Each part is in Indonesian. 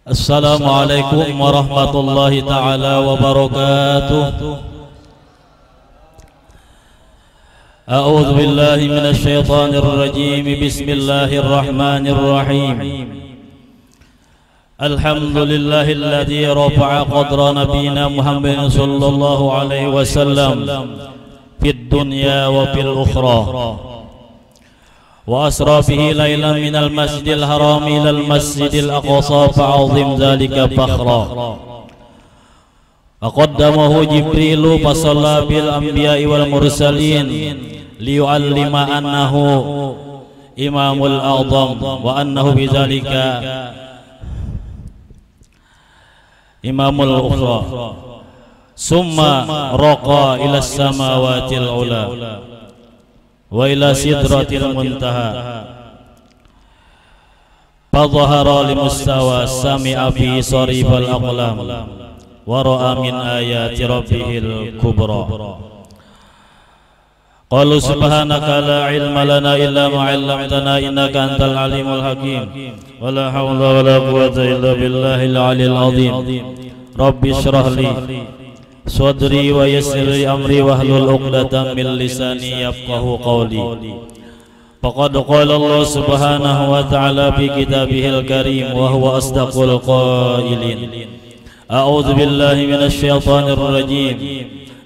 Assalamualaikum warahmatullahi ta'ala wabarakatuh. A'udzu billahi minasy syaithanir rajim. Bismillahirrahmanirrahim. Alhamdulillahilladzi rafa'a qadra nabiyyina Muhammadin sallallahu alaihi wasallam fid dunya wa fil ukhra. وأسرى به ليلا من المسجد الحرام إلى المسجد الأقصى فعظم ذلك فخرا وقدمه جبريل فصلى بالأنبياء والمرسلين ليعلم أنه إمام الأعظم وأنه بذلك إمام الأخرى ثم رقى إلى السماوات العلى wa ila sidratil muntaha fadhahara limustawa sami'a bi sarifal aqlam wa ra'a min ayati rabbihil kubra. Qalu subhanaka la ilma lana illa ma 'allamtana innaka antal alimul hakim wa la hawla wa la quwwata illa billahil 'aliyyil 'azim. Rabbi shrah li sadri wa yassir li amri wahlul 'uqdatam min lisani yafqahu qawli. Faqad qala Allah subhanahu wa ta'ala fi kitabihil karim wa huwa asdaqul qailin. A'udzu billahi minasy syaithanir rajim.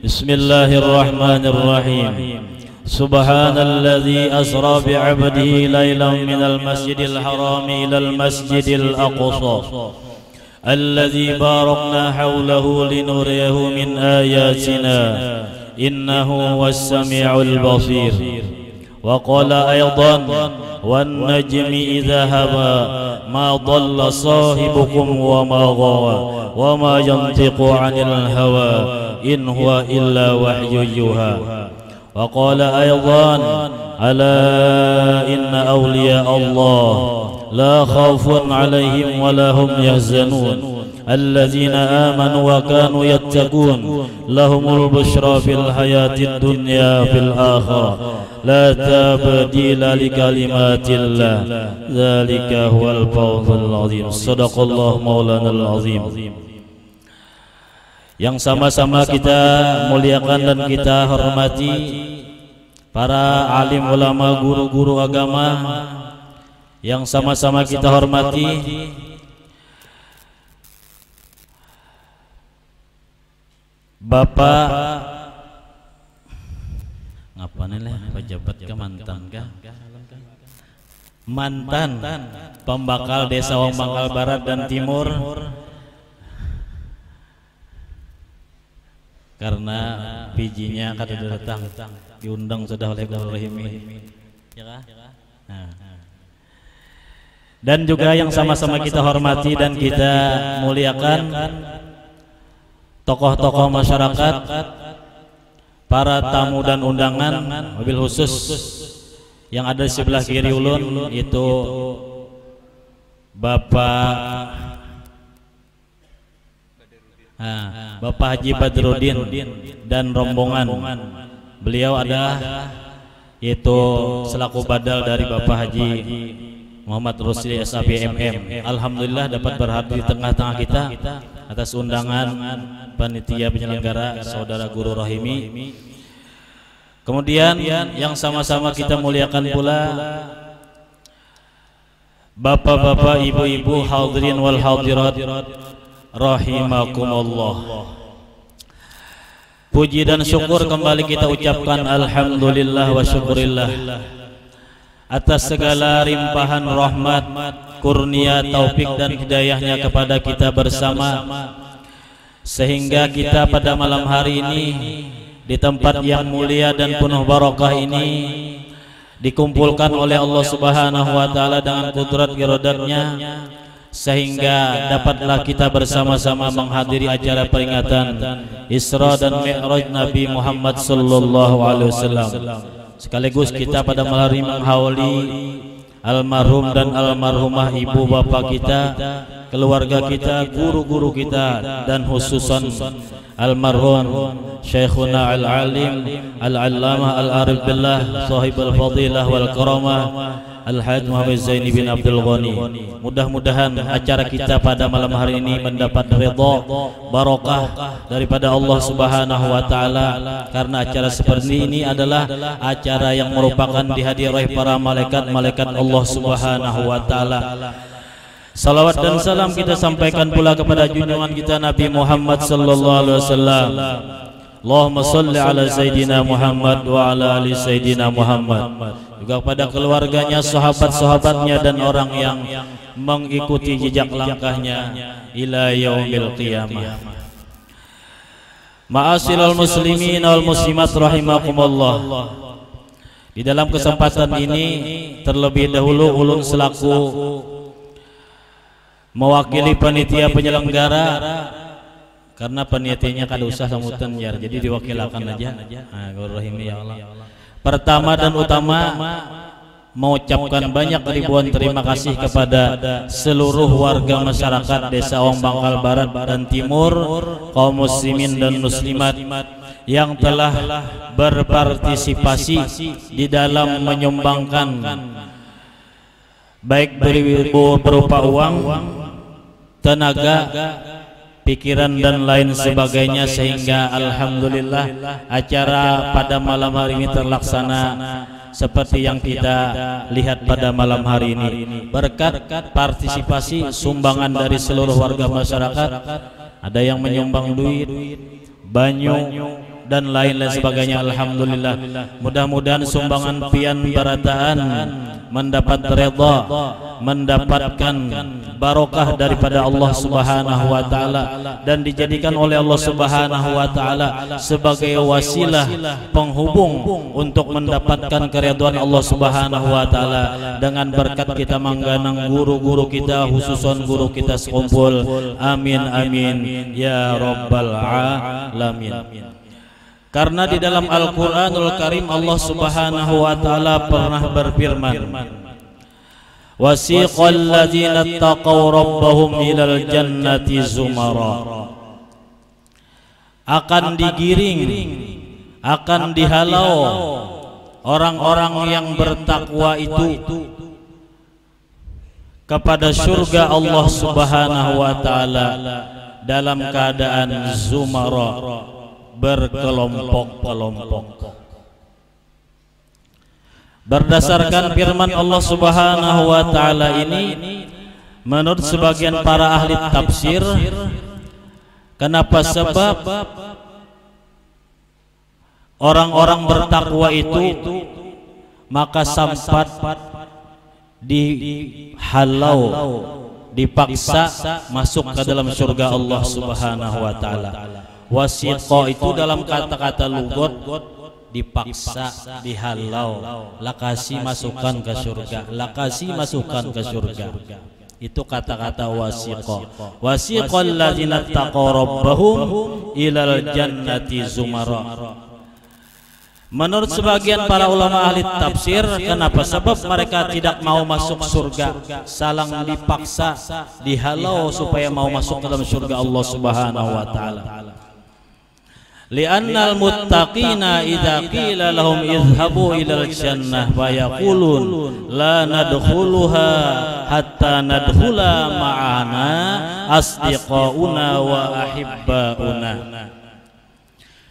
Bismillahirrahmanirrahim. Subhanalladzi asra bi 'abdihi lailan minal masjidil haram ilal masjidil aqsa الذي باركنا حوله لنريه من آياتنا إنه هو السميع البصير. وقال أيضا والنجم إذا هوى ما ضل صاحبكم وما غوى وما ينطق عن الهوى إن هو إلا وحي يوحى. وقال أيضا ألا إن أولياء الله لا خوف عليهم ولا هم يحزنون الذين آمنوا وكانوا يتقون لهم البشرى في الحياة الدنيا في الآخرة لا تبديل لكلمات الله ذلك هو الفوز العظيم. صدق الله مولانا العظيم. Yang sama-sama kita muliakan dan kita hormati para alim ulama, guru-guru agama, yang sama-sama kita hormati Bapak ngapa nih pejabat ke mantan pembakal desa Wong Bangkal Barat dan Timur, karena bijinya kada datang diundang sudah oleh Guru Rahimi ya kah? Dan juga yang sama-sama kita hormati dan kita muliakan tokoh-tokoh masyarakat, para tamu dan undangan, mobil khusus yang ada di sebelah kiri ulun, itu Bapak Haji Badrudin dan rombongan. Beliau adalah itu selaku badal dari Bapak Haji Muhammad Rusli SAPMM. Alhamdulillah dapat berhadir di tengah-tengah kita atas undangan panitia penyelenggara Saudara Guru Rahimi. Kemudian yang sama-sama kita muliakan pula bapak-bapak, ibu-ibu, hadirin wal hadirat rahimakumullah. Puji dan syukur kembali kita ucapkan alhamdulillah wa syukurillah atas segala limpahan rahmat, kurnia, taufik dan hidayahnya kepada kita bersama, sehingga kita pada malam hari ini di tempat yang mulia dan penuh barakah ini dikumpulkan oleh Allah Subhanahu wa taala dengan kudrat iradatnya, sehingga dapatlah kita bersama-sama menghadiri acara peringatan Isra dan Mi'raj Nabi Muhammad sallallahu alaihi wasallam. Sekaligus kita pada malam hari menghauli almarhum dan almarhumah ibu bapak kita, keluarga kita, guru-guru kita, dan khususan almarhum Syekhuna al-Alim al-Allamah al-Arif billah sahibul fadilah wal karamah Al-Hajj Muhammad Zaini bin Abdul Ghani. Mudah-mudahan acara kita pada malam hari ini mendapat ridha barokah daripada Allah Subhanahu wa taala, karena acara seperti ini adalah acara yang merupakan dihadiri para malaikat-malaikat Allah Subhanahu wa taala. Salawat dan salam kita sampaikan pula kepada junjungan kita Nabi Muhammad sallallahu alaihi wasallam. Allahumma shalli ala Sayyidina Muhammad wa ala ali Sayyidina Muhammad. Juga kepada keluarganya, sahabat-sahabatnya dan orang yang mengikuti jejak langkahnya ila yaumil qiyamah. Ma'asyiral muslimin wal muslimat rahimakumullah. Di dalam kesempatan ini terlebih dahulu ulun selaku mewakili panitia penyelenggara, karena panitianya kada usah sambutan jar, jadi diwakilkan aja. Nah, ya Allah. Pertama dan utama mengucapkan banyak ribuan terima kasih kepada seluruh warga masyarakat Desa Awang Bangkal Barat dan Timur, kaum muslimin dan muslimat yang telah berpartisipasi di dalam menyumbangkan baik berupa uang, tenaga, pikiran dan lain sebagainya, sehingga alhamdulillah acara pada malam hari ini terlaksana seperti yang kita lihat pada malam hari ini. Berkat partisipasi sumbangan dari seluruh warga masyarakat, ada yang menyumbang duit, banyu dan lain-lain sebagainya. Alhamdulillah, mudah-mudahan sumbangan pian barataan mendapat redha, mendapatkan barokah daripada Allah Subhanahu wa taala, dan dijadikan oleh Allah Subhanahu wa taala sebagai wasilah penghubung untuk mendapatkan keridhaan Allah Subhanahu wa taala. Dengan berkat kita mangganang guru-guru kita, khususon guru kita sekumpul. Amin amin ya rabbal alamin. Karena di dalam Al-Quranul Karim Allah Subhanahu wa taala pernah berfirman, wasiqal ladzina taqaw rabbahum ilal jannati zumara. Akan digiring, akan dihalau orang-orang yang bertakwa itu kepada surga Allah Subhanahu wa taala dalam keadaan zumara, berkelompok-kelompok. Berdasarkan firman Allah Subhanahu wa taala ini, menurut sebagian para ahli tafsir, kenapa sebab orang-orang bertakwa itu maka sampat dihalau, dipaksa masuk ke dalam surga Allah Subhanahu wa taala. Wasiqo itu dalam kata-kata lugot dipaksa, dihalau, lakasi masukkan ke surga, lakasi masukkan ke surga. Itu kata-kata wasiqo. Wasiqal ladzina taqaw rabbahum ilal jannati zumara. Menurut sebagian para ulama ahli tafsir, kenapa sebab mereka tidak mau masuk surga, salang dipaksa, dihalau supaya mau masuk ke dalam surga Allah Subhanahu wa taala. Li'annal muttaqina idza qila lahum idhabu ilal jannah fa yaqulun la nadkhuluha hatta nadkhula ma'ana asdiqauna wa ahibbauna.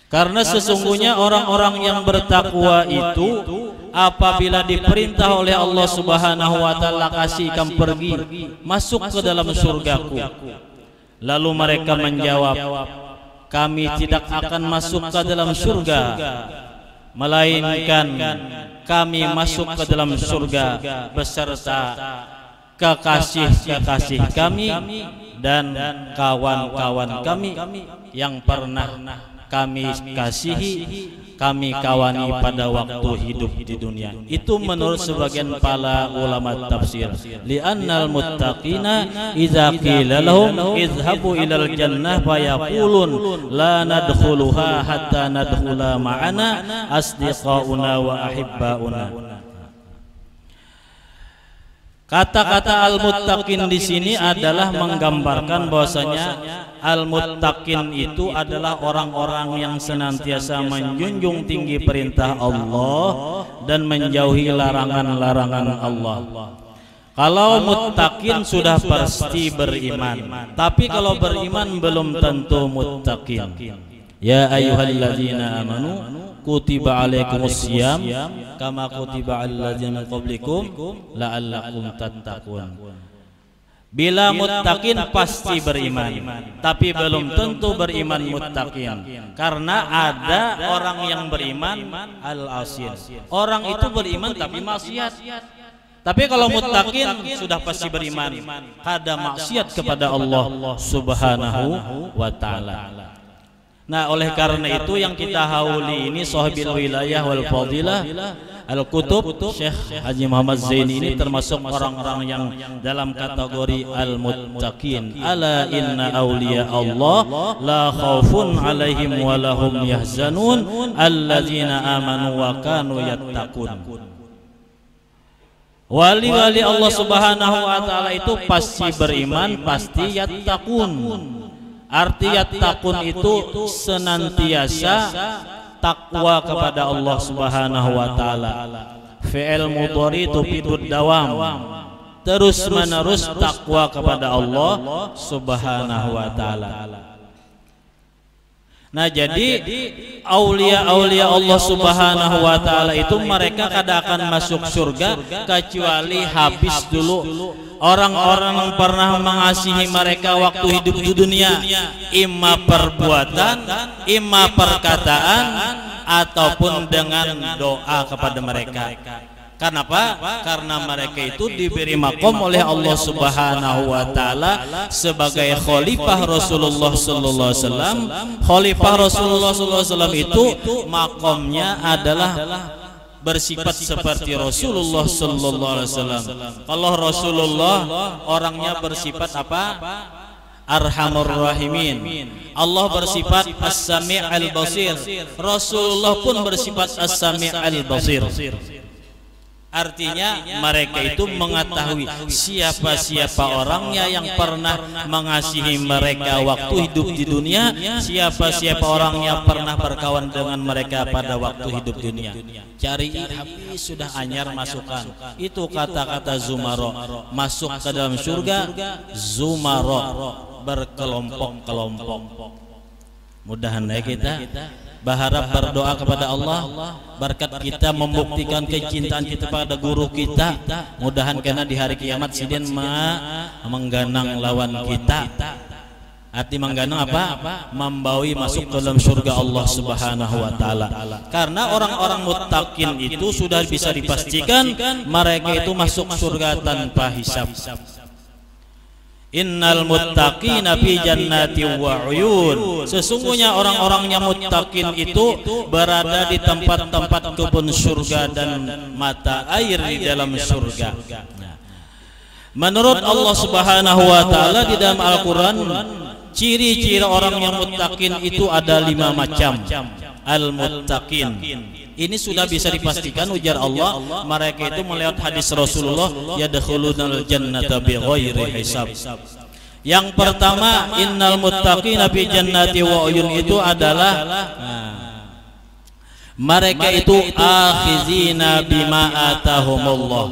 Karena sesungguhnya orang-orang yang bertakwa itu apabila diperintah oleh Allah Subhanahu wa taala kasih kamu pergi masuk ke dalam surgaku, lalu mereka menjawab, kami tidak akan masuk ke dalam surga, melainkan kami masuk ke dalam surga beserta kekasih-kekasih kami dan kawan-kawan kami yang pernah kami kasihi, kami kawani pada waktu hidup di dunia. Itu menurut sebagian para ulama tafsir. Li'annal muttaqina idza qila lahum idhabu ilal jannah fa yaqulun la nadkhuluha hatta nadkhula ma'ana asdiqauna wa ahibbauna. Kata-kata al-muttaqin di sini adalah menggambarkan bahwasanya al-muttaqin itu adalah orang-orang yang senantiasa menjunjung tinggi perintah Allah dan menjauhi larangan-larangan Allah. Kalau muttaqin sudah pasti beriman, tapi kalau beriman belum tentu muttaqin. Ya ayyuhalladzina amanu kutiba alaikumus syiyam kama kutiba alal ladzina min qablikum la'allakum tattaqun. Bila muttaqin pasti beriman, tapi belum tentu beriman muttaqin, karena ada orang yang beriman al-asin. Orang itu beriman tapi maksiat. Tapi kalau muttaqin sudah pasti beriman, kada maksiat kepada Allah Subhanahu wa taala. Nah, oleh karena itu yang kita hauli ini sahibil wilayah wal fadilah al-kutub Syekh Haji Muhammad Zaini ini termasuk orang-orang yang dalam kategori al-muttaqin. Ala inna awliya Allah la khaufun alaihim wa lahum yahzanun alladzina amanu wa kanu yattaqun. Wali-wali Allah Subhanahu wa taala itu pasti beriman, pasti yattaqun. Arti yattaqun itu senantiasa takwa kepada Allah Subhanahu wa taala. Fi'il mudhari tufidud dawam. Terus menerus takwa kepada Allah Subhanahu wa taala. Nah, jadi aulia-aulia Allah Subhanahu wa taala itu mereka kada akan masuk surga kecuali habis dulu orang-orang yang pernah mengasihi mereka waktu hidup di dunia, imma perbuatan, imma perkataan, ataupun dengan doa kepada mereka. Kenapa? Karena mereka itu diberi makom oleh Allah Subhanahu wa taala sebagai khalifah Rasulullah sallallahu alaihi wasallam. Khalifah Rasulullah sallallahu alaihi wasallam itu makomnya adalah bersifat seperti Rasulullah sallallahu alaihi wasallam. Kalau Rasulullah orangnya bersifat apa? Arhamur Rahimin. Allah bersifat As-Sami' Al-Basir. Rasulullah pun bersifat As-Sami' Al-Basir. Artinya mereka itu mengetahui siapa-siapa orangnya yang pernah mengasihi mereka waktu hidup di dunia, siapa-siapa orang yang pernah berkawan dengan mereka pada waktu hidup di dunia. Cari habis sudah anyar masukkan. Itu kata-kata zumaro, masuk ke dalam surga zumaro, berkelompok-kelompok. Mudah-mudahan kita berharap berdoa kepada Allah berkat kita membuktikan kecintaan kita pada guru kita. Mudahan karena di hari kiamat sidin mengganang lawan kita. Arti mengganang apa? Membawi masuk ke dalam surga Allah Subhanahu wa taala. Karena orang-orang muttaqin itu sudah bisa dipastikan mereka itu masuk surga tanpa hisab. Innal muttaqina fi jannati wa uyun. Sesungguhnya orang-orang yang muttaqin itu berada di tempat-tempat kebun surga dan mata air di dalam surga. Menurut Allah Subhanahu wa taala di dalam Al-Qur'an, ciri-ciri orang yang muttaqin itu ada 5 macam. Al-muttaqin ini sudah bisa dipastikan ujar Allah, mereka itu melihat hadis Rasulullah, yadkhulunal jannata bighairi hisab. Yang pertama, innal muttaqina fi jannati wa uyun itu adalah mereka itu akhizina bima atahumullah.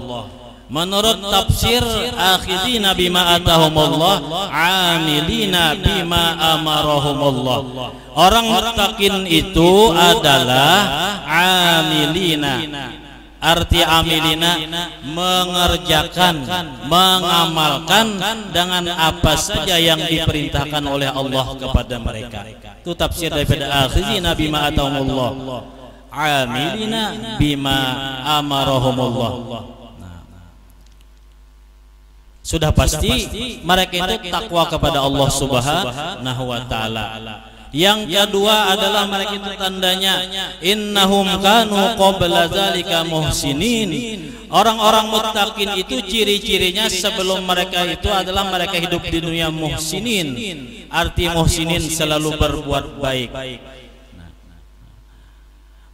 Menurut tafsir akhizina bima atahumullah, amilina bima amarahumullah. Orang muttaqin itu adalah amilina. Arti amilina mengerjakan, mengamalkan dengan apa saja yang diperintahkan oleh Allah kepada mereka. Itu tafsir daripada akhizina bima atahumullah, amilina bima amarahumullah. Sudah pasti mereka itu takwa kepada Allah Subhanahu wa taala. Yang kedua adalah mereka itu tandanya innahum kanu qabla zalika muhsinin. Orang-orang muttaqin itu ciri-cirinya sebelum mereka itu adalah mereka hidup di dunia muhsinin. Arti muhsinin selalu berbuat baik.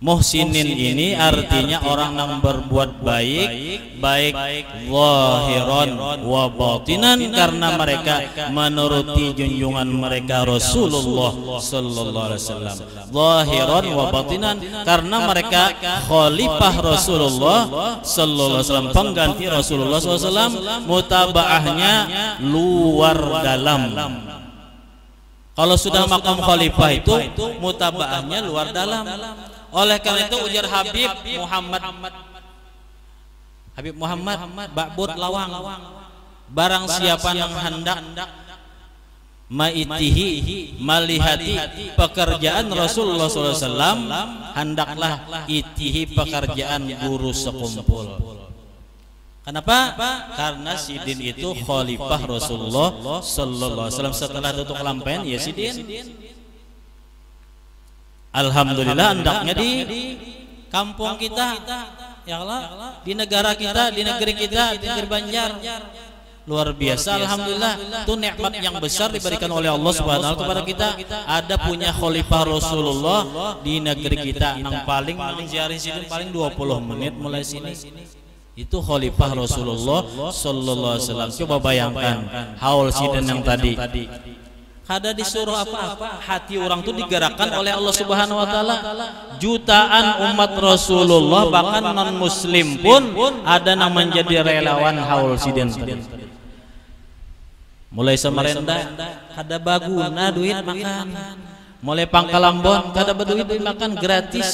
Muhsinin ini artinya orang yang berbuat baik, baik zahiran wa batinan, karena mereka menuruti junjungan mereka Rasulullah sallallahu alaihi wasallam. Zahiran wa batinan, karena mereka khalifah Rasulullah sallallahu alaihi wasallam, pengganti Rasulullah sallallahu alaihi wasallam. Mutabaahnya luar dalam. Kalau sudah makam khalifah itu mutabaahnya luar dalam. Oleh karena itu ujar Habib Muhammad Ba'bud Lawang, barang siapa yang hendak maitihi malihati pekerjaan Rasulullah SAW, hendaklah itihi pekerjaan guru sekumpul. Kenapa? Karena Sidin itu khalifah Rasulullah sallallahu alaihi wasallam. Setelah tutup lampen ya Sidin. Alhamdulillah hendaknya di kampung kita, ya Allah, di negara kita, di negeri kita, di negeri Banjar. Luar biasa, alhamdulillah. Itu nikmat yang besar diberikan oleh Allah Subhanahu wa taala kepada kita. Ada punya khalifah Rasulullah di negeri kita. Yang paling ziarah Sidin paling 20 menit mulai sini. Itu khalifah Rasulullah sallallahu alaihi wasallam. Coba bayangkan haul Sidin yang tadi. Kada disuruh apa-apa, hati orang itu digerakkan oleh Allah Subhanahu wa taala. Jutaan umat Rasulullah bahkan non muslim pun ada yang menjadi relawan haul Sidin. Mulai Samarinda kada baguna duit makan. Mulai Pangkalambon kada berduit makan gratis.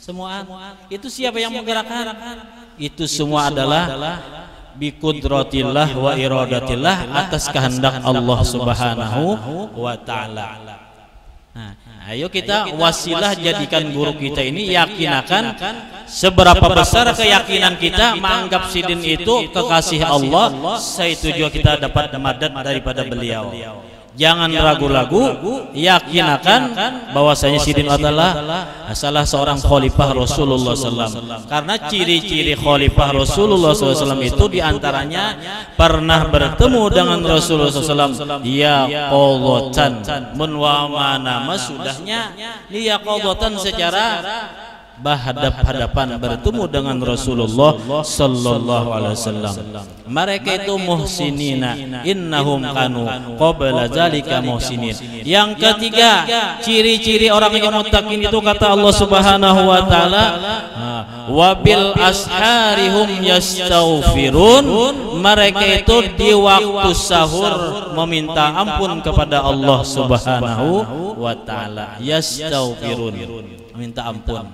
Semua itu siapa yang menggerakkan? Itu semua adalah biqudratillah wa iradatillah, atas kehendak Allah Subhanahu wa taala. Nah, ayo kita wasilah jadikan guru kita ini, yakinakan seberapa besar keyakinan kita menganggap Sidin itu kekasih Allah, itu juga kita dapat madad daripada beliau. Jangan ragu-ragu, yakinakan bahwasanya Sidin adalah salah seorang khalifah Rasulullah SAW. Karena ciri-ciri khalifah Rasulullah SAW itu diantaranya pernah bertemu dengan Rasulullah SAW. Dia qadhatan mun wa manama, sudahnya dia qadhatan secara berhadap-hadapan bertemu dengan Rasulullah sallallahu alaihi wasallam. Mereka itu muhsinina, innahum kanu qabla zalika muhsinin. Yang ketiga, ciri-ciri orang yang muttaqin itu kata Allah Subhanahu wa taala, wabil asharihum yastaghfirun. Mereka itu di waktu sahur meminta ampun kepada Allah Subhanahu wa taala. Yastaghfirun, minta ampun.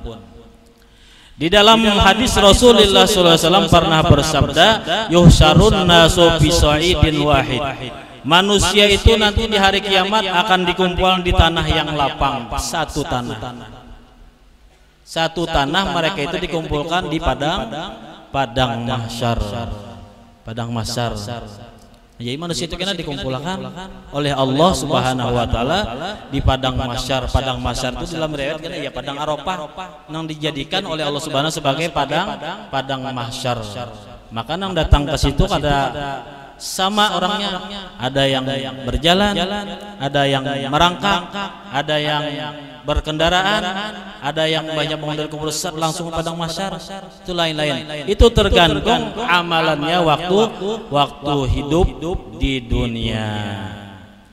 Di dalam hadis Rasulullah SAW pernah bersabda, yuhsyarun nasu fi sa'idin wahid. Manusia itu nanti di hari kiamat akan dikumpulkan di tanah yang lapang, satu tanah. Satu tanah mereka itu dikumpulkan di padang mahsyar. Padang mahsyar. Jadi manusia itu kena dikumpulkan oleh Allah Subhanahu wa taala di padang mahsyar. Padang mahsyar itu dalam riwayat kena ya padang Arafah yang dijadikan oleh Allah Subhanahu sebagai padang mahsyar. Maka yang datang ke situ ada sama orangnya, ada yang berjalan, ada yang merangkak, ada yang berkendaraan, ada yang banyak mengambil keputusan langsung ke padang mahsyar. Itu lain-lain. Itu tergantung amalannya waktu hidup di dunia.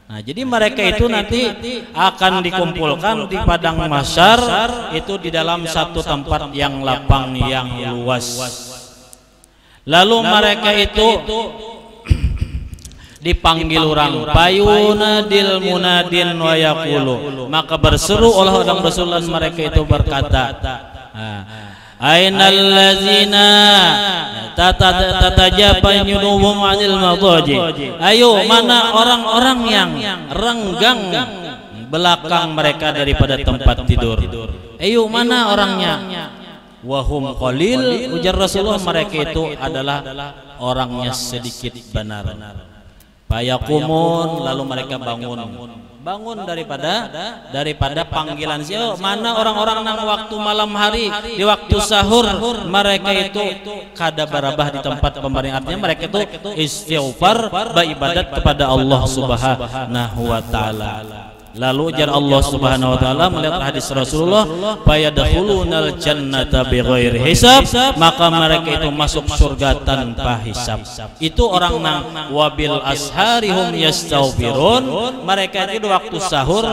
Nah, jadi mereka itu nanti akan dikumpulkan di padang mahsyar itu di dalam satu tempat yang lapang yang luas. Lalu mereka itu dipanggil orang, payunadil munadin wa yaqulu, maka berseru oleh orang Rasulullah, mereka itu berkata, ainal ladzina tatajaban junubuhum 'anil madaji. Ayo, mana orang-orang yang renggang belakang mereka daripada tempat tidur? Ayo, mana orangnya? Wahum qalil, ujar Rasulullah, mereka itu adalah orangnya sedikit benar. Fayaqumun, lalu mereka bangun daripada panggilan siapa? Mana orang-orang nang waktu malam hari di waktu sahur mereka itu kada barabah di tempat pembaring, artinya mereka itu istighfar, beribadat kepada Allah Subhanahu wa taala. Lalu ujar Allah Subhanahu wa taala melihat hadis Rasulullah, fayadkhulunal jannata bighairi hisab, maka mereka itu masuk surga tanpa hisab. Itu orang nang wabil asharihum yastaghfirun, mereka itu waktu sahur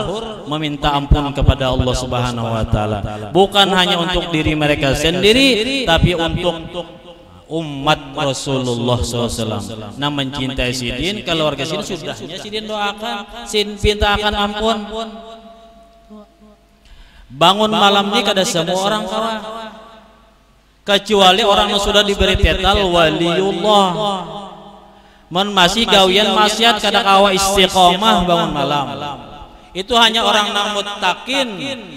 meminta ampun kepada Allah Subhanahu wa taala. Bukan hanya untuk diri mereka sendiri, tapi untuk umat Rasulullah SAW. Nah, mencintai Sidin, keluarga Sidin sudahnya Sidin doakan, Sidin pintakan ampun. Bangun malam ini kada semua orang kawa, kecuali orang yang sudah diberi titel waliullah. Men masih gawian maksiat kada kawa istiqomah bangun malam. Itu hanya orang nang muttaqin,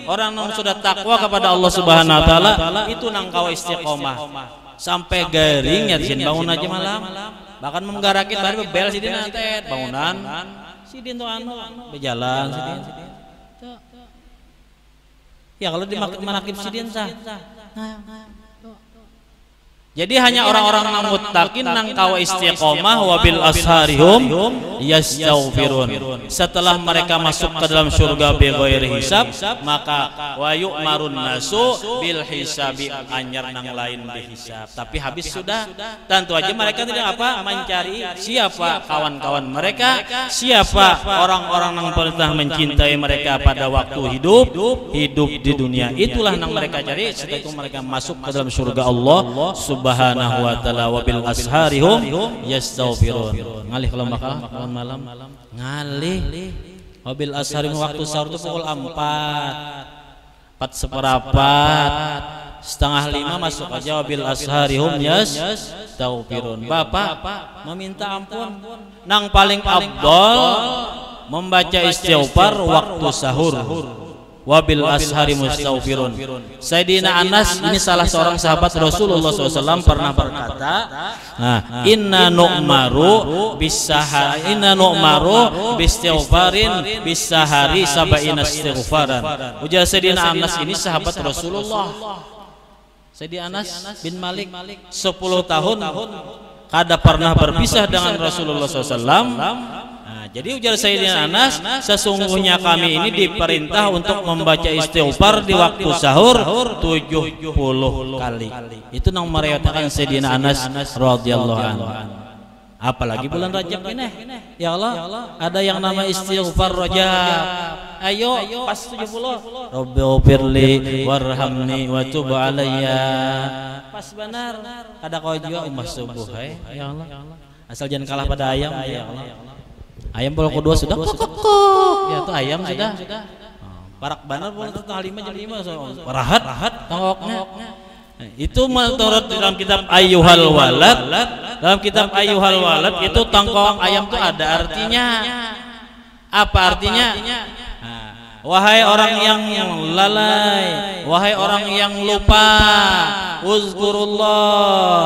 orang yang sudah takwa kepada Allah Subhanahu wa taala, itu nang kawa istiqomah. Sampai garing ya Sidin bangun aja malam, bahkan menggarakin baru bebel Sidin nanti bangunan Sidin tuh berjalan Sidin. Ya kalau di manakib Sidin sah. Jadi hanya orang-orang nang muttaqin nang kawa istiqomah wabil asharihum yastaghfirun. Setelah mereka masuk ke dalam surga bighairi hisab, maka wa yu'marun nasu bil hisabi, anyar nang lain bihisab. Tapi habis sudah, tentu aja mereka tidak apa mencari siapa kawan-kawan mereka, siapa orang-orang nang pernah mencintai mereka pada waktu hidup di dunia. Itulah nang mereka cari. Setelah itu mereka masuk ke dalam surga Allah Subhanahu wa ta'ala, wabil asharihum yastaghfirun. Ngalih kalau malam ngalih wabil asharihum, waktu sahur itu pukul 4 seperempat, setengah 5 masuk aja wabil asharihum yastaghfirun. Bapak meminta ampun nang paling afdal membaca istighfar waktu sahur. Wabil ashari mustaghfirun. Sayyidina Anas ini salah seorang sahabat Rasulullah SAW pernah berkata, inna nu'maru bisahari, inna nu'maru bistighfarin bisahari sab'ina istighfaran. Ujar Sayyidina Anas ini sahabat Rasulullah. Sayyidina Anas bin Malik 10 tahun kada pernah berpisah dengan Rasulullah SAW. Jadi ujar Sayyidina Anas, sesungguhnya kami ini diperintah untuk membaca istighfar di waktu sahur 70 kali. Itu nang meriwayatkan Sayyidina Anas radhiyallahu anhu. Apalagi bulan Rajab ini, ya Allah, ada yang nama istighfar Rajab. Ayo pas 70. Rabbighfirli warhamni wa tub alayya. Pas benar. Ada kau juga umat subuh, ya Allah. Asal jangan kalah pada ayam, ya Allah. Ayam boleh kedua sudah ya tuh ayam sudah parak banar boleh tengah 5 jam 5 rahat tangoknya. Itu menurut dalam kitab Ayyuhal Walad, dalam kitab Ayyuhal Walad itu tangkok ayam itu ada artinya. Apa artinya? Wahai orang yang lalai, wahai orang yang lupa, uzkurullah,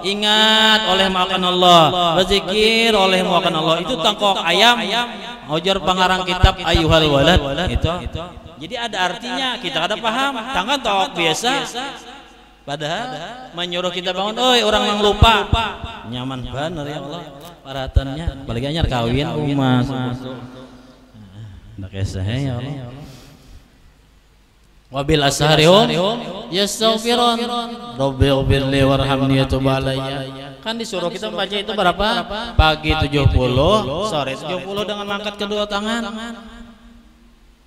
ingat oleh makan Allah, berzikir oleh makan Allah. Itu tangkok ayam. Ujar pengarang kitab Ayyuhal Walad itu. Jadi ada artinya, kita kada paham. Tangan tangkok biasa. Padahal menyuruh kita bangun, oi orang yang lupa. Nyaman bener ya Allah. Paratannya, apalagi anyar kawin umas. Nak esah ya Allah. Wabil asharihum yastaghfirun. Rabbighfirli warhamni wa tub alayya. Kan disuruh kita membaca itu berapa? Pagi 70, sore 70 dengan mengangkat kedua tangan.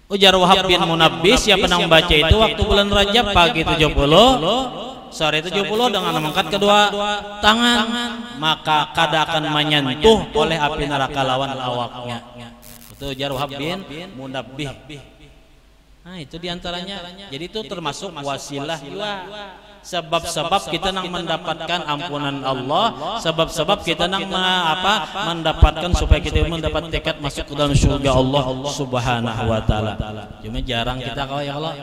Ujar Wahab bin Munabbih, siapa yang membaca itu waktu bulan Rajab pagi 70, sore 70 dengan mengangkat kedua tangan, maka kada akan menyentuh oleh api neraka lawan awaknya. Itu ujar Wahab bin Munabbih. Nah itu diantaranya. Jadi itu termasuk wasilah juga. Sebab-sebab kita nang mendapatkan ampunan Allah, sebab-sebab kita nang mendapatkan supaya kita mendapat tekad masuk ke dalam surga Allah Subhanahu wa taala. Cuma jarang kita kalau ya Allah.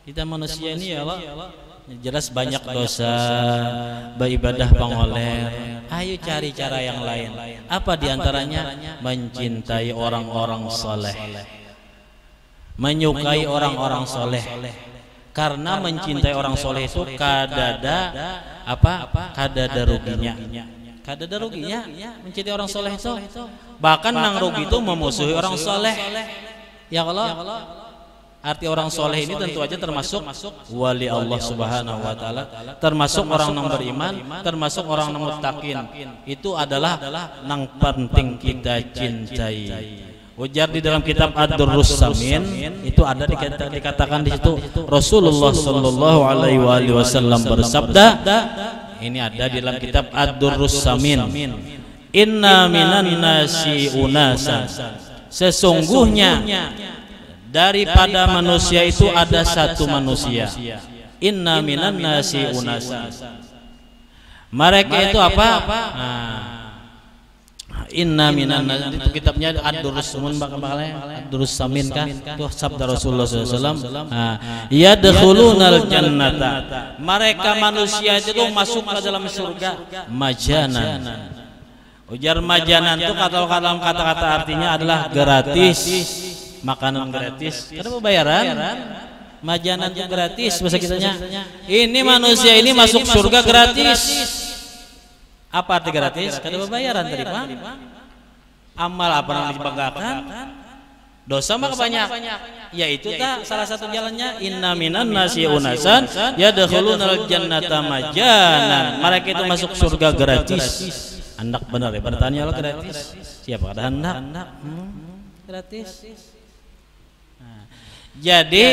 Kita manusia ini ya Allah. Jelas banyak dosa, beribadah pangoler. Ayo cari cara yang lain. Apa diantaranya? Mencintai orang-orang soleh, menyukai orang-orang soleh. Karena mencintai orang soleh itu kadada ruginya. Kadada ruginya mencintai orang soleh itu. Bahkan nang rugi itu memusuhi orang soleh. Ya Allah, arti orang soleh ini tentu aja termasuk wali Allah Subhanahu wa taala, termasuk orang yang beriman, termasuk orang yang muttaqin. Itu adalah yang penting kita cintai. Ujar di dalam kitab Ad-Durrus Samin itu ada dikatakan di situ Rasulullah sallallahu alaihi wasallam bersabda, ini ada di dalam kitab Ad-Durrus Samin, inna minan nasi unasan, sesungguhnya daripada manusia itu ada satu manusia. Inna minan nasi unasan, mereka itu apa? Inna minan nasi, itu kitabnya Ad-Durrus Ad-Durrus Samin kan, itu sabda Rasulullah SAW. Yadkhulunal jannata, mereka manusia itu masuk ke dalam surga majanan. Ujar majanan itu kata-kata artinya adalah gratis, makanan gratis. Ada pembayaran. Majanan itu gratis bahasa kitanya. Ini manusia ini masuk surga gratis. Apa arti gratis? Ada pembayaran tadi Pak. Amal apa yang dibanggakan? Dosa maka banyak. Yaitu salah satu jalannya inna minan nasi unasan yadkhulunal jannata majanan. Mereka itu masuk surga gratis. Hendak benar ya, bertanya Allah gratis. Siapa ada hendak? Gratis. Jadi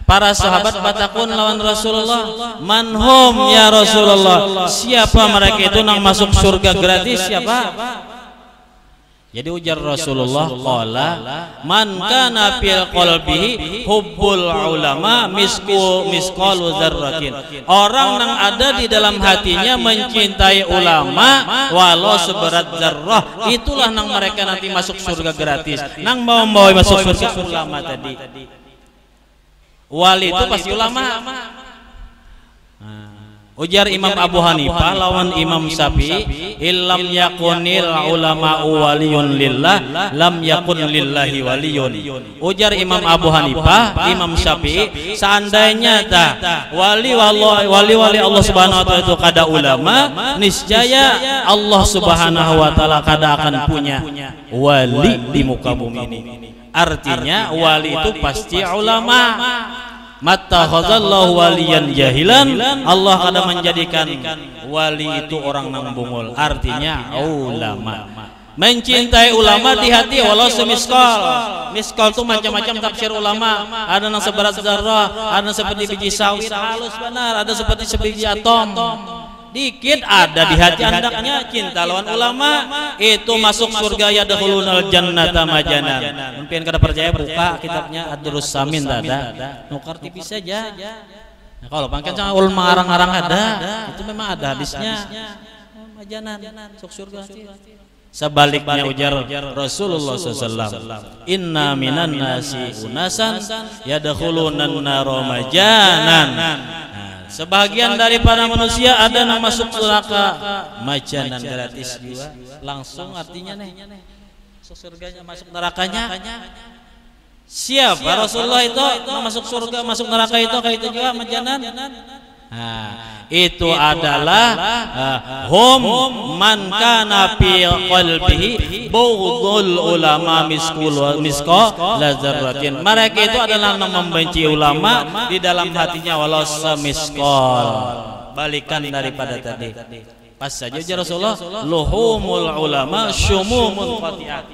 para sahabat batakun lawan Rasulullah, manhum ya Rasulullah, siapa mereka itu yang masuk surga gratis? Siapa? Jadi ujar Rasulullah, qala man kana fil qalbihi hubbul ulama misqalu dzarratin. Orang yang ada di dalam hatinya mencintai ulama walau seberat zarrah, itulah yang mereka nanti masuk surga gratis. Nang mau masuk surga ulama tadi. Wali itu pasti ulama. Ujar Imam Abu Hanifah lawan Imam Syafi'i, illam yakunil ulama waliyun lillah lam yakun lillahi waliyun. Ujar Imam Abu Hanifah, Imam Syafi'i, seandainya wali Allah Subhanahu wa taala itu kada ulama, niscaya Allah Subhanahu wa taala kada akan punya wali di muka bumi ini. Artinya wali itu pasti ulama. Mattakhadzallahu waliyan jahilan, Allah kada menjadikan wali itu orang nang bungul. Artinya ulama. Mencintai ulama di hati walau semiskal. Miskal itu macam-macam tafsir ulama. Ada yang seberat zarrah, ada yang seperti biji sawit halus benar, ada seperti sebiji atom. Dikit ada di hati andaknya cinta lawan ulama, itu masuk surga yadkhulunal jannata majanan. Mungkin kada percaya buka kitabnya Ad-Durrus Samin ada. Nukar tipis saja. Nah, kalau pangkat sama ulama arang-arang ada, itu memang ada hadisnya. Majanan masuk surga. Sebaliknya ujar Rasulullah SAW, inna minan nasi unasan yadkhulunan naro majanan. Sebagian dari para manusia ada yang masuk neraka majanan gratis juga. Langsung artinya nih masuk surganya, masuk nerakanya. Siapa Rasulullah itu masuk surga masuk neraka itu kayak itu juga majanan. Itu adalah hum man kana fi qalbihi bughdul ulama misqa lazarratin. Mereka itu adalah yang membenci ulama di dalam hatinya walau semiskol. Balikan daripada tadi. Pas saja Rasulullah, luhumul ulama syumumun qati'ah.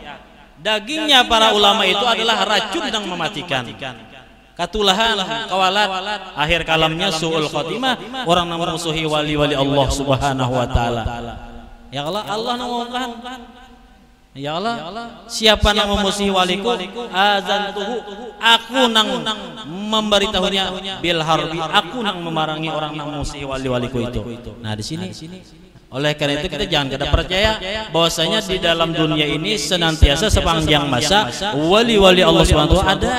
Dagingnya para ulama itu adalah racun yang mematikan. Katulahan, kawalat, akhir kalamnya su'ul khotimah, orang yang memusuhi wali-wali Allah Subhanahu wa taala. Ya Allah, Allah ngomongkan. Ya Allah, siapa yang memusuhi waliku, azantuhu, aku nang memberitahunya bil harbi, aku nang memerangi orang yang memusuhi wali-waliku itu. Nah, di sini oleh karena itu kita jangan kada percaya bahwasanya di dalam dunia ini senantiasa sepanjang masa wali-wali Allah Subhanahu wa taala ada.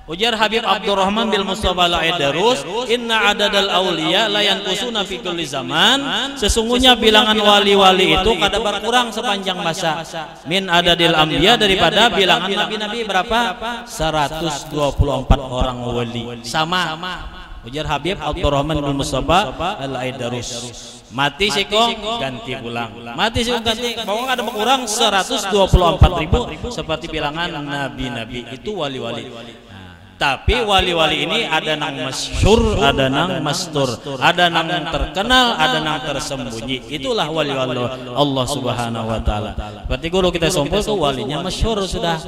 Ujar Habib Abdurrahman bil Mustafa al-Aidarus, inna adadal awliya la yanqusuna fi kulli zaman. Sesungguhnya bilangan wali-wali itu kada berkurang sepanjang masa. Min adadil anbiya, daripada bilangan nabi-nabi berapa? 124 orang wali. Sama. Ujar Habib Abdurrahman bil Mustafa al-Aidarus. Mati sikong ganti pulang. Mati sikong ganti. Bawang ada berkurang 124.000 seperti bilangan nabi-nabi. Itu wali-wali. Tapi wali-wali ini ada nang masyhur, ada nang mastur, ada nang terkenal, ada nang tersembunyi. Itulah wali-wali Allah Subhanahu wa taala. Seperti guru kita Sompol tuh walinya masyhur sudah.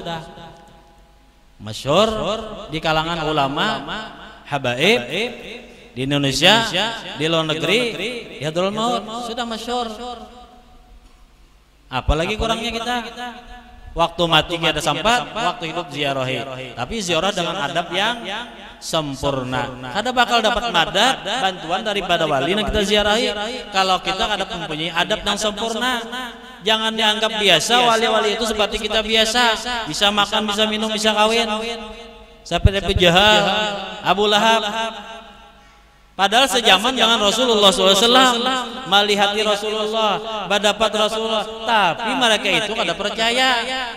Masyhur di kalangan ulama, habaib di Indonesia, di luar negeri, ya Hadrul Maut sudah masyhur. Apalagi kurangnya kita? Waktu mati kita sempat, waktu hidup ziarahi. Tapi ziarah dengan adab yang sempurna. Kada bakal dapat madad bantuan daripada wali yang kita ziarahi kalau kita kada mempunyai adab yang sempurna. Jangan dianggap biasa wali-wali itu seperti kita biasa, bisa makan, bisa minum, bisa kawin. Seperti Abu Jahal, Abu Lahab. Padahal sejaman dengan Rasulullah SAW, melihat Rasulullah, berdapat Rasulullah, tapi mereka itu kada percaya,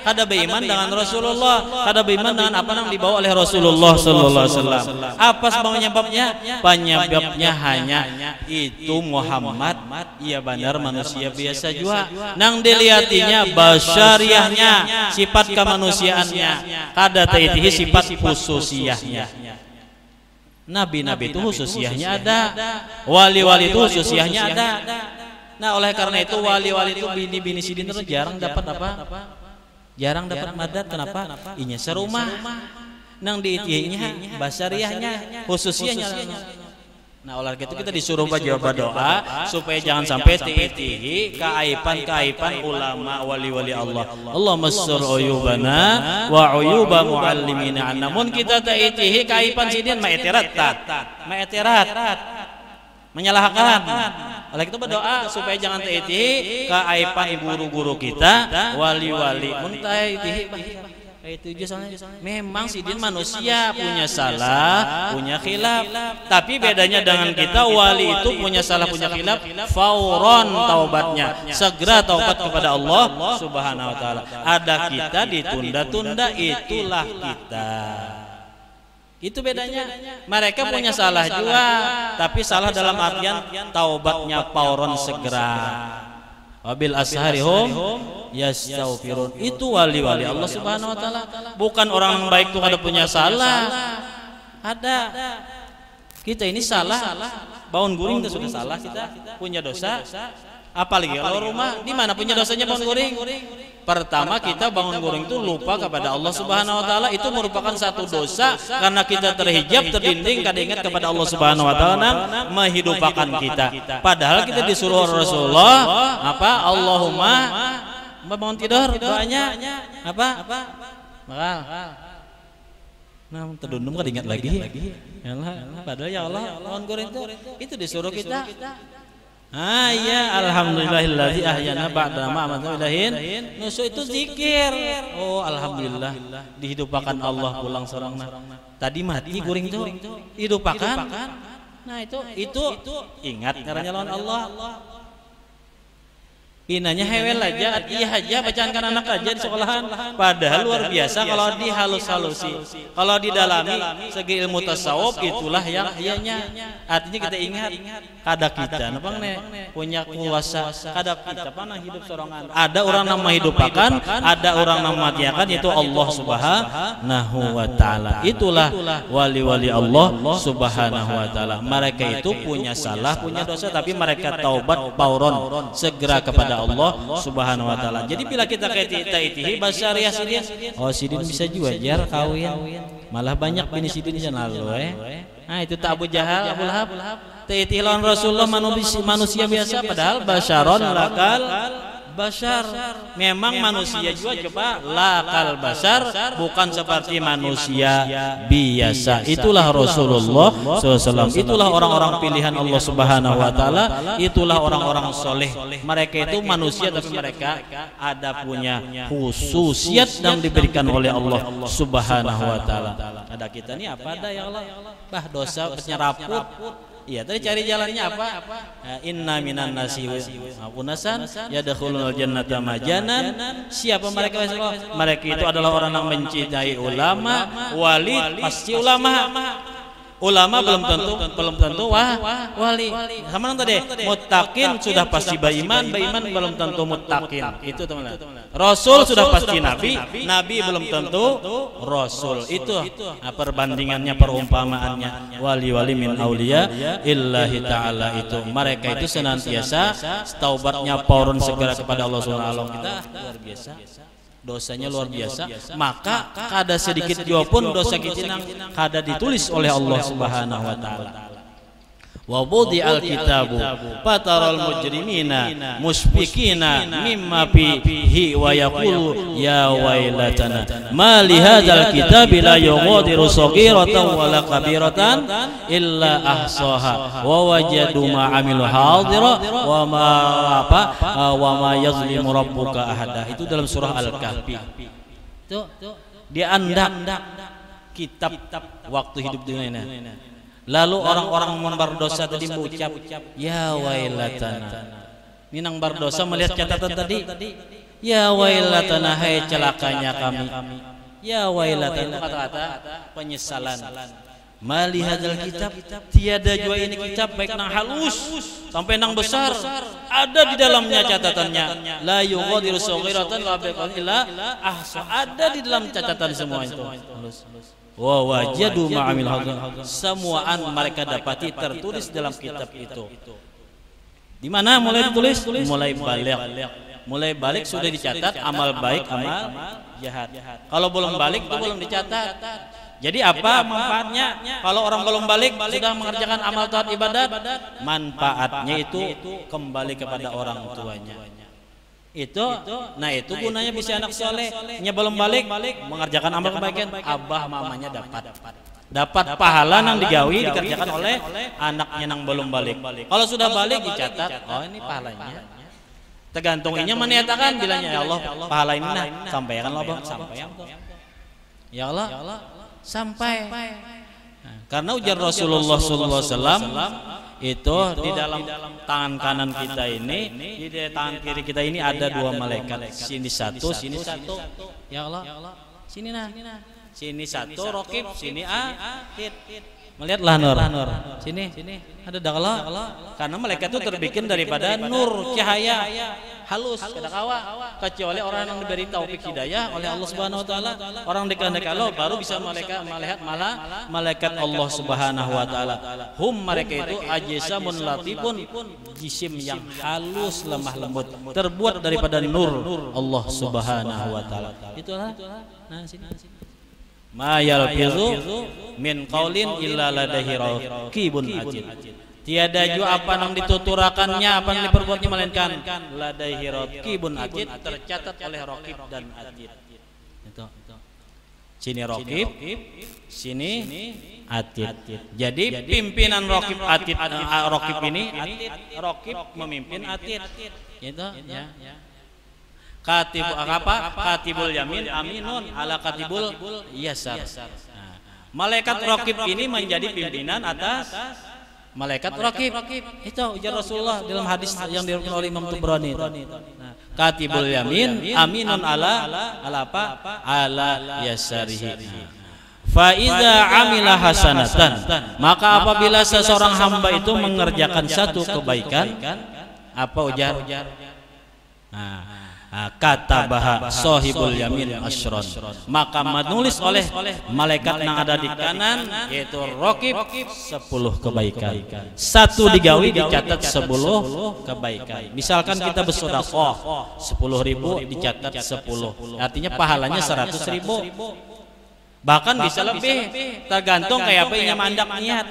kada beriman dengan Rasulullah, kada beriman dengan apa yang dibawa oleh Rasulullah SAW. Apa penyebabnya? Penyebabnya hanya itu Muhammad, ia benar manusia biasa juga. Nang diliatinya basyariahnya, sifat kemanusiaannya, kada taitihi sifat khususiyahnya. Nabi-nabi itu khususiyahnya ada, wali-wali itu khususiyahnya ada. Nah oleh karena itu wali-wali itu bini-bini sidin itu jarang dapat apa? Jarang dapat madad. Kenapa? Inya serumah. Nang diitinya basyariahnya, khususiyahnya. Nah oleh itu kita disuruh berdoa supaya jangan sampai tihi keaiban-keaiban ulama wali-wali Allah. Allahumma sur uyubana wa uyuba muallimina. Namun kita tihi keaiban sidin ma'etirat menyalahkan. Oleh itu berdoa supaya jangan tihi keaiban guru-guru kita wali-wali. Muntai tihi itu soalnya memang sidin manusia punya salah, punya khilaf. Tapi bedanya dengan kita, wali itu punya salah, punya khilaf, fauron taubatnya, segera taubat kepada Allah Subhanahu wa taala. Ada kita ditunda-tunda, itulah kita. Itu bedanya. Mereka punya salah juga, tapi salah dalam artian taubatnya fauron segera. Wabil asharihum yastaghfirun. Itu wali-wali Allah Subhanahu wa taala. Bukan orang yang baik itu kada punya salah. Ada. Kita ini salah. Bangun guring itu sudah salah, kita punya dosa. Apalagi kalau rumah, di mana punya dosanya bangun guring? Pertama kita bangun guring itu lupa kepada Allah Subhanahu wa taala, itu merupakan satu dosa karena kita terhijab, terdinding, kada ingat kepada Allah Subhanahu wa taala menghidupakan kita. Padahal kita disuruh Rasulullah apa? Allahumma bangun tidur doanya apa? Makal. Nah, terdundum kada ingat lagi. Padahal ya Allah bangun guring itu disuruh kita. Ah ya, alhamdulillahilladzi ahyana ba'da ma amatna ilahin. Nusu itu zikir. Oh alhamdulillah dihidupkan Allah pulang sorangna. Tadi mati guring itu hidupkan. Nah itu ingat caranya lawan Allah. Pinanya hewel aja, iya aja bacaan kan anak aja di sekolahan. Padahal luar biasa kalau dihalus-halusi, kalau didalami segi ilmu tasawuf, itulah yang ianya. Artinya kita ingat kada kita napang punya kuasa, kada kita panah hidup sorangan. Ada orang nama hidupakan, ada orang nama matiakan, yaitu Allah Subhanahu wa taala. Itulah wali-wali Allah Subhanahu wa taala. Mereka itu punya salah, punya dosa, tapi mereka taubat fauron, segera kepada Allah Subhanahu wa taala. Jadi bila kita kaitihi basyariah sidin, oh sidin bisa juga jar kawin. Malah banyak bini sidin di sana Nah itu tak Abu Jahal, Abu Lahab. Taitihi lawan Rasulullah manusia biasa, padahal basyaron lakal bashar. Memang manusia juga, coba lakal bashar, bukan seperti manusia biasa. Itulah Rasulullah SAW. Itulah orang-orang pilihan Allah Subhanahu wa taala. Itulah orang-orang soleh. Mereka itu manusia tapi mereka ada punya khususiat yang diberikan oleh Allah Subhanahu wa taala. Ada kita ini apa ada ya Allah? Bah dosa penyeraput. Iya, tadi cari jalannya apa? Inna minan nasi unasan yadkhulul jannata majanan. Siapa mereka? Mereka itu adalah orang yang mencintai ulama, wali pasti ulama. Ulama belum tentu wali. Sama nang tadi, muttaqin sudah pasti beriman belum tentu muttaqin. Itu teman-teman. Rasul sudah pasti nabi belum tentu rasul. Itu perbandingannya, perumpamaannya. Wali-wali min auliya illahi ta'ala itu. Mereka itu senantiasa taubatnya paurun segera kepada Allah Subhanahu wa taala. Kita luar biasa. Dosanya luar biasa, maka kada sedikit jua pun dosa kita kada ditulis oleh Allah Subhanahu wa taala. Wa budi'al kitabu fataral mujrimina mushfiqina mimma fihi wa yaqulu ya wailatana ma li hadzal kitabi la yughadiru saghiratan wala kabiratan illa ahsaha wa wajadu ma amilu hadira wa ma yazlimu rabbuka ahada. Itu dalam surah Al-Kahfi. Itu dia andak kitab waktu hidup dunia ini. Lalu orang-orang berdosa tadi mengucap ya wailatana. Ini nang berdosa melihat catatan tadi, ya wailatana, hai celakanya kami. Ya wailatana, kata-kata penyesalan. Mali hadzal kitab, tiada jua ini kitab baik nang halus sampai nang besar, ada di dalamnya catatannya. La yughadiru saghiratan wa kabiratan illa ahsa, ada di dalam catatan semua itu. Wa wajadu ma'amil hadza, semuaan mereka dapati tertulis dalam kitab itu. Di mana mulai ditulis? Mulai balik sudah dicatat amal baik, amal jahat. Kalau belum balik itu belum dicatat. Jadi apa manfaatnya? Kalau orang belum balik sudah mengerjakan amal taat ibadat, manfaatnya itu kembali kepada orang tuanya. Itu gunanya bisa anak soleh, nya belum balik mengerjakan amal kebaikan, abah mamanya dapat pahala nang digawi dikerjakan oleh anaknya nang belum balik. Kalau sudah balik dicatat, oh ini pahalanya. Tergantung inya menyatakan bilangnya ya Allah pahala ini nah sampaikan Allah sampai ya Allah sampai. Karena ujar Rasulullah sallallahu alaihi wasallam itu di dalam tangan kanan kita ini, di tangan kiri kita ini ada dua malaikat. Sini satu, sini satu. Ya Allah, sini nah. Sini satu raqib, sini atid. Melihatlah nur. Sini ada dakala. Karena malaikat itu terbikin daripada nur, cahaya halus, kada kawa. Kecuali orang yang diberi taufik hidayah oleh Allah Subhanahu wa taala, orang dikehendaki Allah baru bisa melihat malaikat Allah Subhanahu wa taala. Mereka itu ajsamun latifun, jisim yang halus, lemah lembut, terbuat daripada nur Allah Subhanahu wa taala. Itulah. Nah, sini. Ma yalfizu min qaulin illa ladaihi raqibun atid. Tiada jua apa yang dituturakannya, apa yang diperbuatnya melainkan ladaihi raqibun atid, tercatat oleh raqib dan atid. Itu. Sini raqib, sini atid. Jadi pimpinan raqib atid, raqib ini atid, raqib memimpin atid. Itu ya. Katibul yamin aminun ala katibul yasar. Malaikat raqib ini menjadi pimpinan atas malaikat raqib. Itu ujar Rasulullah dalam hadis yang diriwayatkan oleh Imam Tabrani. Katibul yamin aminun ala yasarihi. Fa iza amila hasanatan, maka apabila seseorang hamba itu mengerjakan satu kebaikan, apa ujar? Kata bahwa sohibul yamin asyron, maka menulis oleh malaikat yang ada di kanan yaitu raqib 10 kebaikan. Satu digawi dicatat 10 kebaikan. Misalkan kita bersedekah 10.000 dicatat 10, artinya pahalanya 100.000. Bahkan bisa lebih, tergantung kayak apa yang mandak niat.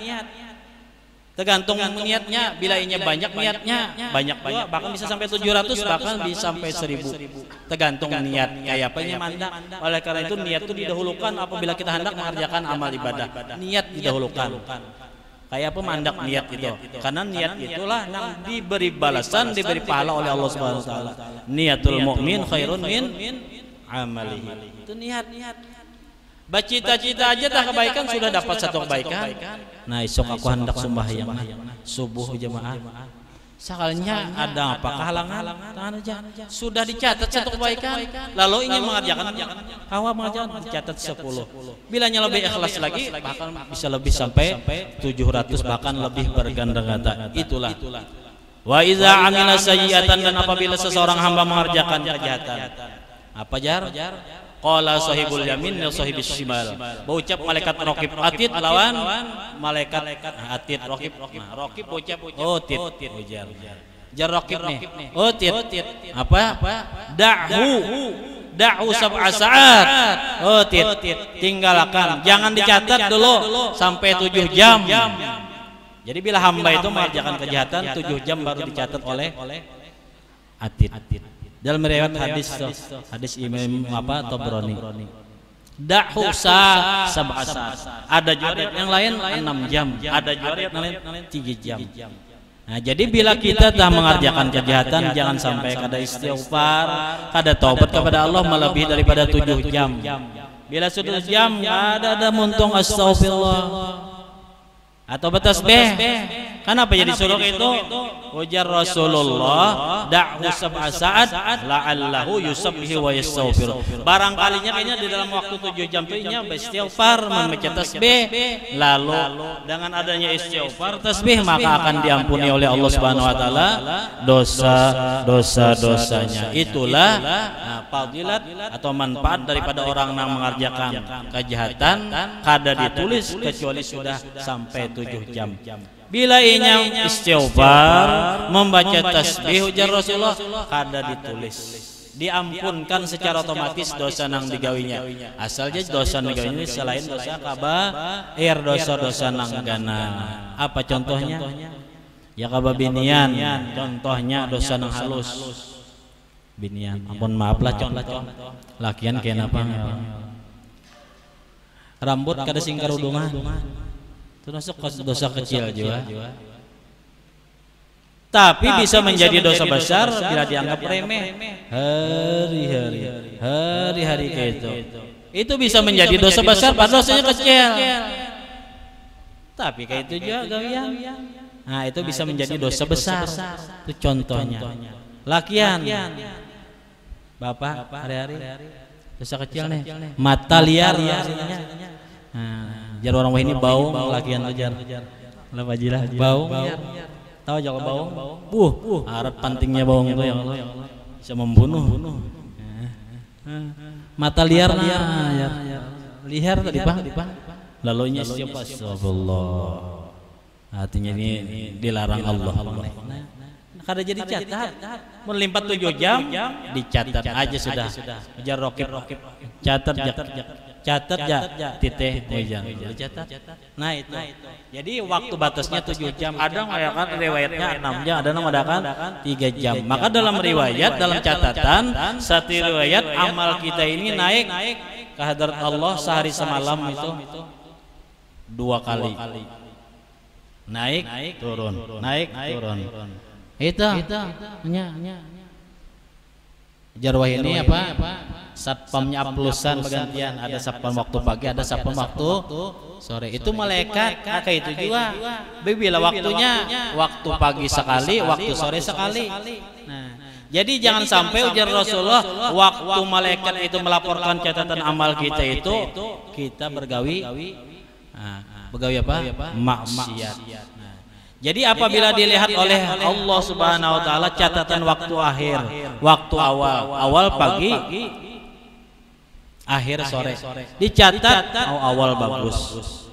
Tergantung niatnya, bila inya banyak niatnya banyak bahkan bisa sampai 700, bahkan bisa sampai 1000. Tergantung niat kayak apa yang mandak. Oleh karena itu niat itu didahulukan apabila kita hendak mengerjakan amal ibadah. Niat didahulukan. Kayak apa mandak niat itu? Karena niat itulah yang diberi balasan, diberi pahala oleh Allah Subhanahu wa taala. Niatul mukmin khairun min amalihi. Itu niat. Bacita-cita aja tak kebaikan sudah dapat satu kebaikan. Nah, esok aku hendak sembahyang subuh jemaah. Sekalinya ada apa kehalangan, tangan aja. Sudah dicatat satu kebaikan, lalu ingin mengerjakan awal mengerjakan dicatat 10. Bilanya lebih ikhlas lagi, bahkan bisa lebih sampai 700 bahkan lebih berganda-ganda. Itulah. Wa iza amila sayyi'atan, dan apabila seseorang hamba mengerjakan kejahatan. Apa jar? Qala sahibul yamin wa sahibis shimal. Berucap malaikat raqib atid lawan malaikat atid raqib. Nah, raqib ucap atid ujar. Jar raqib nih. Atid. Apa? Da'hu sab'a sa'at. Atid. Tinggalkan. Jangan dicatat dulu sampai 7 jam. Jadi bila hamba itu mengerjakan kejahatan 7 jam baru dicatat oleh atid. Dalam riwayat hadis Imam Tabrani. Da'hu sab'a sa'at. Ada riwayat yang lain 6 jam, ada riwayat yang lain 3 jam. Nah, jadi bila kita telah mengerjakan kejahatan, jangan sampai kada istighfar, kada taubat kepada Allah melebihi daripada 7 jam. Bila sudah jam ada muntung astagfirullah atau bertasbih. Kenapa jadi suruh itu? Ujar Rasulullah, da'hu sab'a sa'at la'allahu yusabbihu wa yastaghfir. Barangkalinya kayaknya di dalam waktu 7 jam itu nya beristighfar, membaca tasbih, lalu dengan adanya istighfar tasbih maka akan diampuni oleh Allah Subhanahu wa taala dosa-dosanya. Itulah fadilat atau manfaat daripada orang yang mengerjakan kejahatan kada ditulis kecuali sudah sampai 7 jam. Bila inya istighfar, membaca tasbih ujar Rasulullah, kada ditulis, diampunkan secara otomatis dosa nang digawinya. Asalnya dosa nang digawinya selain dosa kabair, dosa-dosa nang gana. Apa contohnya? Ya kababinian, contohnya dosa nang halus. Binian, ampun maaflah contoh. Lakian kenapa? Rambut kada singkar udungan. Termasuk dosa kecil juga. Tapi bisa menjadi dosa besar bila dianggap remeh. Hari-hari kayak itu. Itu bisa menjadi dosa besar padahal dosanya kecil. Tapi kayak itu juga gawian. Nah, itu bisa menjadi dosa besar. Itu contohnya. Lakian. Bapak hari-hari dosa kecil nih. Mata liar artinya. Jar orang ini bau lakian ajar. Lah wajilah bau. Tahu jago bau? Arat pantingnya bau itu ya Allah. Bisa membunuh. Mata liar liar tadi Pak. Lalunya siapa? Astagfirullah. Artinya ini dilarang Allah. Kada jadi catat. Melimpat 7 jam dicatat aja sudah. Jar raqib. Catat titeh hujan dicatat. Nah itu. Jadi waktu batasnya 7 jam. Ada kan riwayatnya 6 jam, ada yang mengadakan 3 jam. Maka dalam riwayat, dalam catatan satu riwayat amal kita ini naik ke hadirat Allah sehari semalam itu 2 kali. Naik turun. Itu jarwah ini apa? Satpamnya aplusan bergantian, ada satpam waktu pagi, ada satpam waktu sore. Itu malaikat kayak itu juga. Bila waktunya waktu pagi sekali, waktu sore sekali. Nah, jadi jangan sampai ujar Rasulullah waktu malaikat itu melaporkan catatan amal kita itu kita bergawi apa? Maksiat. Jadi apabila dilihat oleh Allah Subhanahu wa taala catatan waktu akhir, waktu awal pagi, akhir sore. Dicatat awal bagus,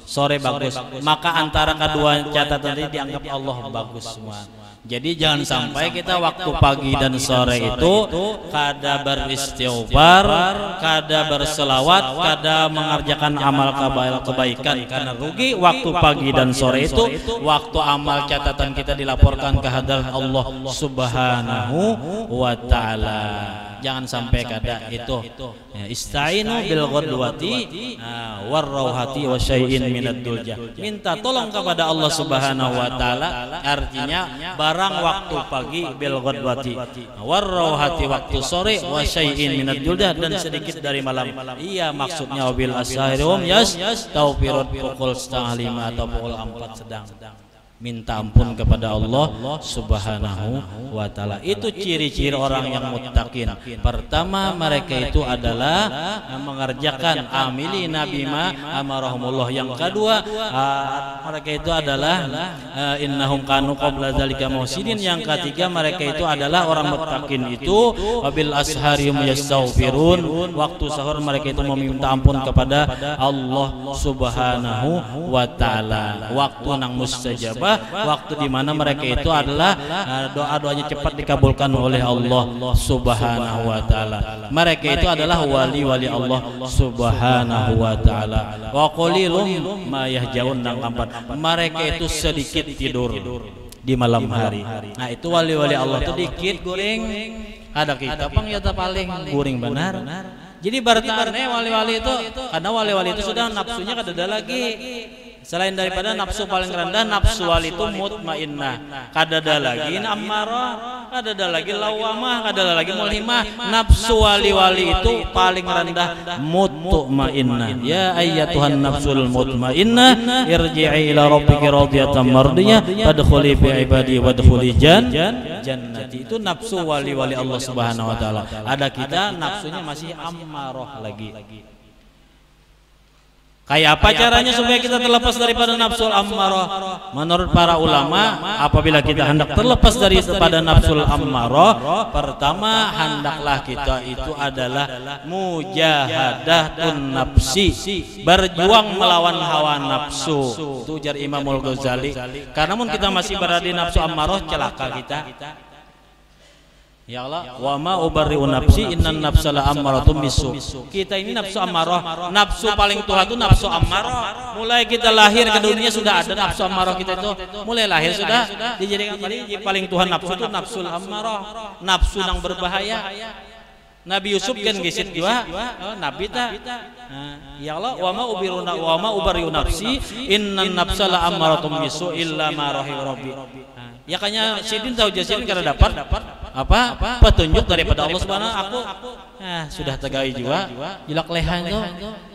sore bagus. Maka antara kedua catatan ini dianggap Allah bagus semua. Jadi jangan sampai kita waktu pagi dan sore itu kada beristighfar, kada berselawat, kada mengerjakan amal kebaikan karena rugi. Waktu pagi dan sore itu waktu amal catatan kita dilaporkan ke hadirat Allah Subhanahu wa taala. Jangan sampai kada itu. Istainu bil ghadwati war rauhati wa syai'in minad dulja. Minta tolong kepada Allah Subhanahu wa taala, artinya barang waktu pagi bil ghadwati war rauhati waktu sore wa syai'in minad dulja dan sedikit dari malam. Iya maksudnya wabil asharum taufirut pukul 4:30 atau pukul 4 sedang. minta ampun kepada Allah Subhanahu wa taala. Itu ciri-ciri orang yang muttaqin. Pertama, mereka itu adalah mengerjakan amili nabi ma amarahumullah. Yang kedua, mereka itu adalah innahum kanu qabla dzalika muhsinin. Yang ketiga, mereka itu adalah orang muttaqin itu wabil asharihum yastaghfirun. Waktu sahur mereka itu meminta ampun kepada Allah Subhanahu wa taala. Waktu nang mustajabah, waktu di mana mereka itu adalah doa-doanya cepat dikabulkan oleh Allah Subhanahu wa taala. Mereka itu adalah wali-wali Allah Subhanahu wa taala. Wa qalilum ma yahjaun nang kampat. Mereka itu sedikit tidur di malam hari. Nah, itu wali-wali Allah itu dikit goreng. Ada kita pang ya paling goreng benar. Jadi berarti wali-wali itu, karena wali-wali itu sudah nafsunya kadada lagi. Selain daripada nafsu paling rendah, nafsu wali itu mutmainnah, kadada lagi ammarah, kadada lagi lawamah, kadada lagi mulhimah. Nafsu wali-wali itu paling rendah mutmainnah. Ya ayyatuhan nafsul mutmainnah, irji'i ila rabbiki radiyatan mardiyah, fadkhuli fi ibadi wadkhuli jannati. Itu nafsu wali-wali Allah Subhanahu wa taala. Ada kita nafsunya masih ammarah lagi. Kayak apa caranya supaya kita terlepas daripada nafsul ammarah? Menurut para ulama, apabila kita hendak terlepas daripada nafsul ammarah, pertama hendaklah kita itu adalah mujahadatun nafsi, berjuang melawan hawa nafsu. Itu ujar Imamul Ghazali. Karena mun kita masih berada di nafsu ammarah, celaka kita. Ya Allah, wa ma ubarri'u nafsi innan nafsala ammaratun bisu. Kita ini nafsu ammarah, nafsu paling tua itu nafsu ammarah. Mulai kita lahir ke dunia sudah ada nafsu ammarah kita itu. Mulai lahir sudah dijadikan paling Tuhan nafsu itu nafsul ammarah, nafsu yang berbahaya. Nabi Yusuf kan gesit juga, Nabi ta. Ya Allah, wa ma ubarri'u nafsi innan nafsala ammaratun bisu illa ma rahim rabbi. Ya kayaknya Sidin tahu Sidin karena dapat apa petunjuk daripada Allah Subhanahu. Aku sudah tegai juga jelak lehan itu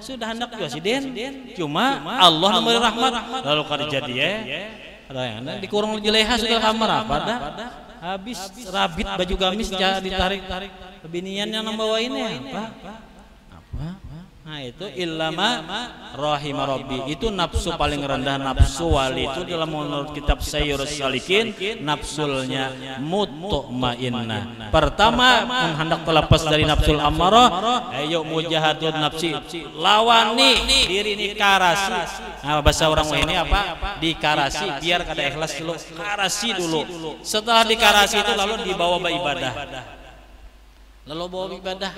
sudah hendak juga Sidin, cuma Allah memberi rahmat lalu kerja dia dikurung jeleha sudah kamar apa dah habis rabit baju gamis ditarik binian yang membawa ini apa. Nah itu illama rahimah rabbi, itu nafsu paling rendah, nafsu wali itu dalam menurut kitab Sayyurus Salikin nafsulnya mutmainnah. Pertama menghendak terlepas dari nafsul ammarah, ayo mujahadun nafsi, lawani diri ini karasi. Nah bahasa orang ini apa? Dikarasi biar kada ikhlas dulu, karasi dulu. Setelah dikarasi itu lalu dibawa beribadah. Lalu bawa ibadah.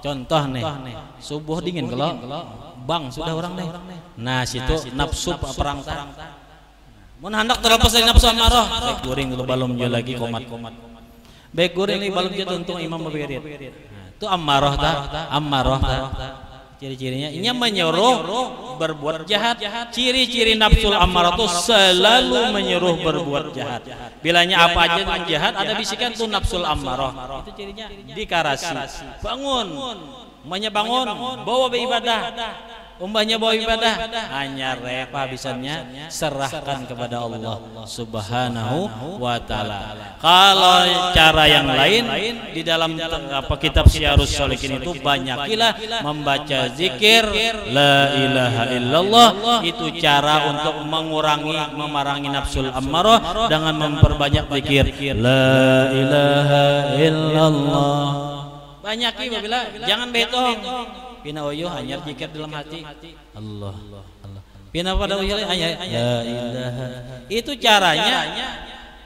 Contoh nih, subuh dingin kalau bang sudah orang nih. Nah situ nafsu perang. Mun hendak terlepas dari nafsu amarah, baik goreng dulu balum je lagi komat. Baik goreng lagi balum je untung imam beberit. Itu amarah ta. Ciri-cirinya ini menyuruh berbuat jahat. Ciri-ciri nafsul amarah itu selalu menyuruh berbuat jahat. Bilanya apa aja yang jahat ada bisikan tuh nafsul amarah. Itu cirinya dikarasi. Bangun, umpamanya bangun, bawa beribadah. Umpamanya bawa ibadah, hanya repa bisannya serahkan kepada Allah Subhanahu wa taala. Kalau cara yang lain di dalam kitab Syiarus Shalikin itu banyakilah membaca zikir la ilaha illallah. Itu cara untuk memerangi nafsul ammarah dengan memperbanyak zikir la ilaha illallah. Banyaki bila jangan betong. Pina oyuh hanyar zikir dalam hati Allah. Pina pada oyuh hanya la ilaha. Itu caranya.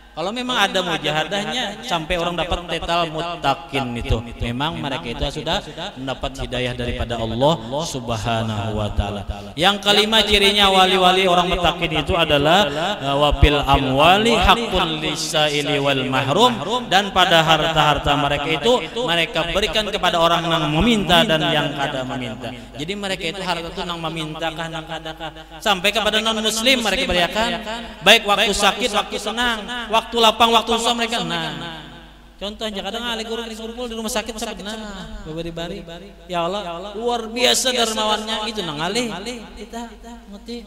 Kalau memang ada mujahadahnya sampai orang dapat tetal muttaqin itu, memang mereka itu sudah mendapat hidayah daripada Allah Subhanahu wa taala. Yang kelima cirinya wali-wali orang muttaqin itu adalah wafil amwali haqqun lisaili wal mahrum, dan pada harta-harta mereka itu mereka berikan kepada orang yang meminta dan yang kada meminta. Jadi mereka itu harta itu yang memintakan yang kada sampai kepada non muslim mereka berikan, baik waktu sakit, waktu senang, waktu lapang, waktu susah mereka. Nah, contohnya kadang ali guru di rumah sakit sakit. Nah, bari-bari. Ya Allah, luar biasa dermawannya itu nang ali. Kita ngerti.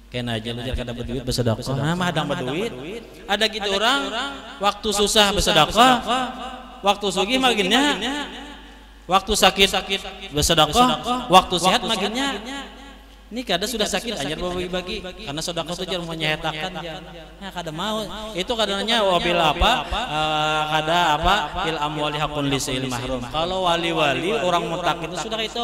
Kena aja lu kada berduit bersedekah. Nah, mah hadang berduit. Ada gitu orang waktu susah bersedekah, waktu sugih maginnya. Waktu sakit bersedekah, waktu sehat maginnya. Ini kada sudah sakit anjir bagi-bagi karena sedekah itu jangan menyehatakan ya kada mau. Itu kadanya wabil apa? Kada apa? Il amwali hakun lisil mahrum. Kalau wali-wali orang mutak itu sudah itu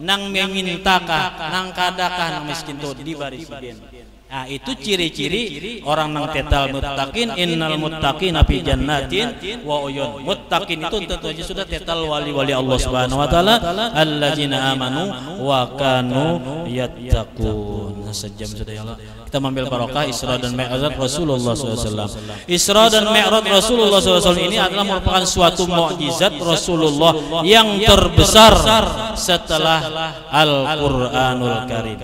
nang memintakah, nang kadakah nang miskin tuh dibari sidin. Nah, itu ciri-ciri orang nang tetal muttaqin, innal muttaqina fi jannatin wa uyun. Muttaqin itu tentu saja sudah tetal wali-wali Allah Subhanahu wa taala, allazina amanu wa kanu yattaqun. Sejam sudah ya Allah. Kita mengambil barokah Isra dan Mi'raj Rasulullah SAW. Isra dan Mi'raj Rasulullah SAW ini adalah merupakan suatu mukjizat Rasulullah yang terbesar setelah Al-Qur'anul Karim.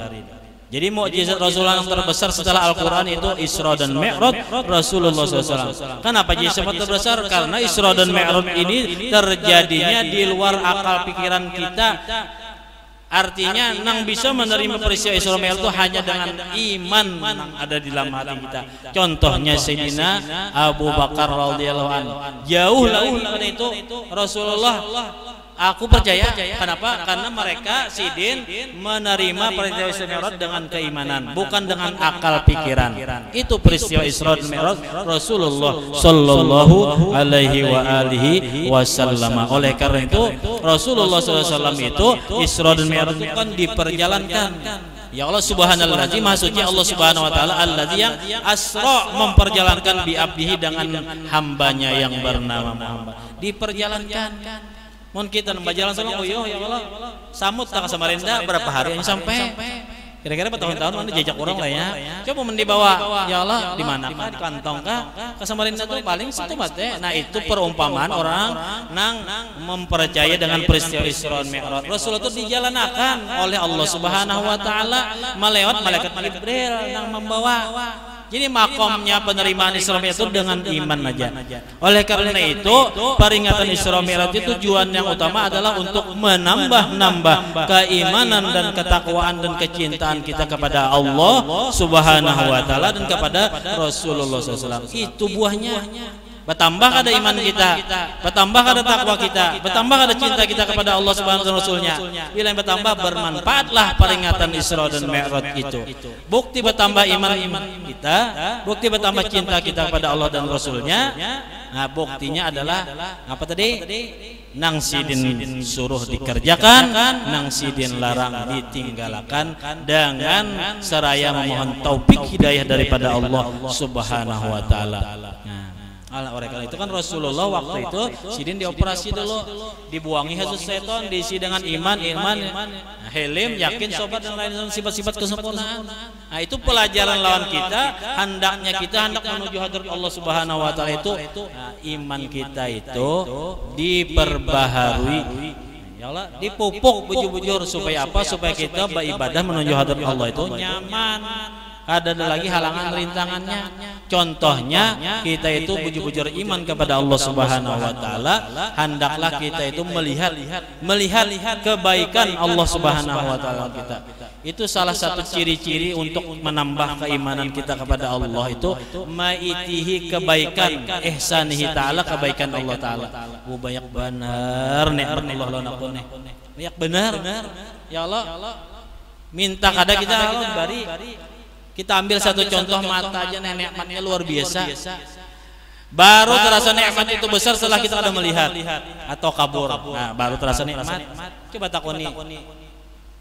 Jadi mukjizat Rasulullah yang terbesar setelah Al-Quran itu Isra dan Mi'raj Rasulullah SAW. Kenapa jadi sempat terbesar? Karena Isra dan Mi'raj ini terjadinya di luar akal pikiran kita. Artinya nang bisa menerima peristiwa Isra Mi'raj itu hanya dengan iman yang ada di dalam hati kita. Contohnya Sayyidina Abu Bakar radhiyallahu anhu. Jauh dari itu Rasulullah, aku percaya. Kenapa? Karena mereka sidin menerima peristiwa Isra Mi'raj dengan keimanan, bukan dengan akal pikiran. Itu peristiwa Isra Mi'raj Rasulullah sallallahu alaihi wa alihi wasallam. Oleh karena itu Rasulullah sallallahu alaihi wasallam itu Isra dan Mi'raj itu kan diperjalankan. Ya Allah subhanallazim, maksudnya Allah subhanahu wa ta'ala alladzi yang asra memperjalankan bi abdihi dengan hambanya yang bernama Muhammad. Diperjalankan. Mun kita nambah jalan sama ya Allah samut tak ke Samarinda berapa hari yang sampai kira-kira bertahun-tahun mana jejak orang lah ya. Coba mendibawa ya Allah di mana kah, di kantong kah ke Samarinda tuh paling situ mate. Nah itu perumpamaan orang nang mempercaya dengan peristiwa Isra Mi'raj. Rasul itu dijalankan oleh Allah Subhanahu wa taala melewat malaikat Jibril nang membawa. Jadi makomnya penerimaan Isra Mi'raj itu dengan iman aja. Oleh karena itu peringatan Isra Mi'raj itu tujuan yang utama adalah untuk menambah keimanan dan ketakwaan dan kecintaan kita kepada Allah Subhanahu wa taala dan kepada Rasulullah SAW. Itu buahnya. Bertambah kada iman kita, bertambah kada takwa kita, bertambah kada cinta kita kepada Allah Subhanahu wa taala Rasulnya. Bila yang bertambah bermanfaatlah peringatan Isra dan Mi'raj itu. Bukti bertambah iman kita, bukti bertambah cinta kita kepada Allah dan Rasulnya. Nah buktinya adalah apa tadi? Nang sidin suruh dikerjakan, nang sidin larang ditinggalkan dengan seraya memohon taufik hidayah daripada Allah Subhanahu wa taala. Oleh karena itu kan Rasulullah waktu itu sidin dioperasi dulu, dibuangi hasil setan, diisi dengan iman, helim, yakin, sobat dan lain sifat-sifat kesempurnaan. Nah itu pelajaran lawan kita, hendaknya kita hendak menuju hadirat Allah Subhanahu wa taala itu iman kita itu diperbaharui. Ya Allah, dipupuk bujur-bujur supaya apa? Supaya kita beribadah menuju hadirat Allah itu nyaman. Ada lagi halangan rintangannya. Contohnya kita itu bujur-bujur iman kepada Allah Subhanahu wa taala, hendaklah kita itu melihat kebaikan Allah Subhanahu wa taala kita. Itu salah satu ciri-ciri untuk menambah keimanan kita kepada Allah itu maitihi kebaikan ihsanihi taala, kebaikan Allah taala. Banyak benar nikmat Allah lawan banyak benar. Ya Allah minta kada kita Allah bari. Kita ambil satu contoh mata aja, nikmatnya luar biasa. Baru terasa nikmat itu besar setelah kita ada melihat atau kabur. Nah, baru terasa nikmat. Coba takuni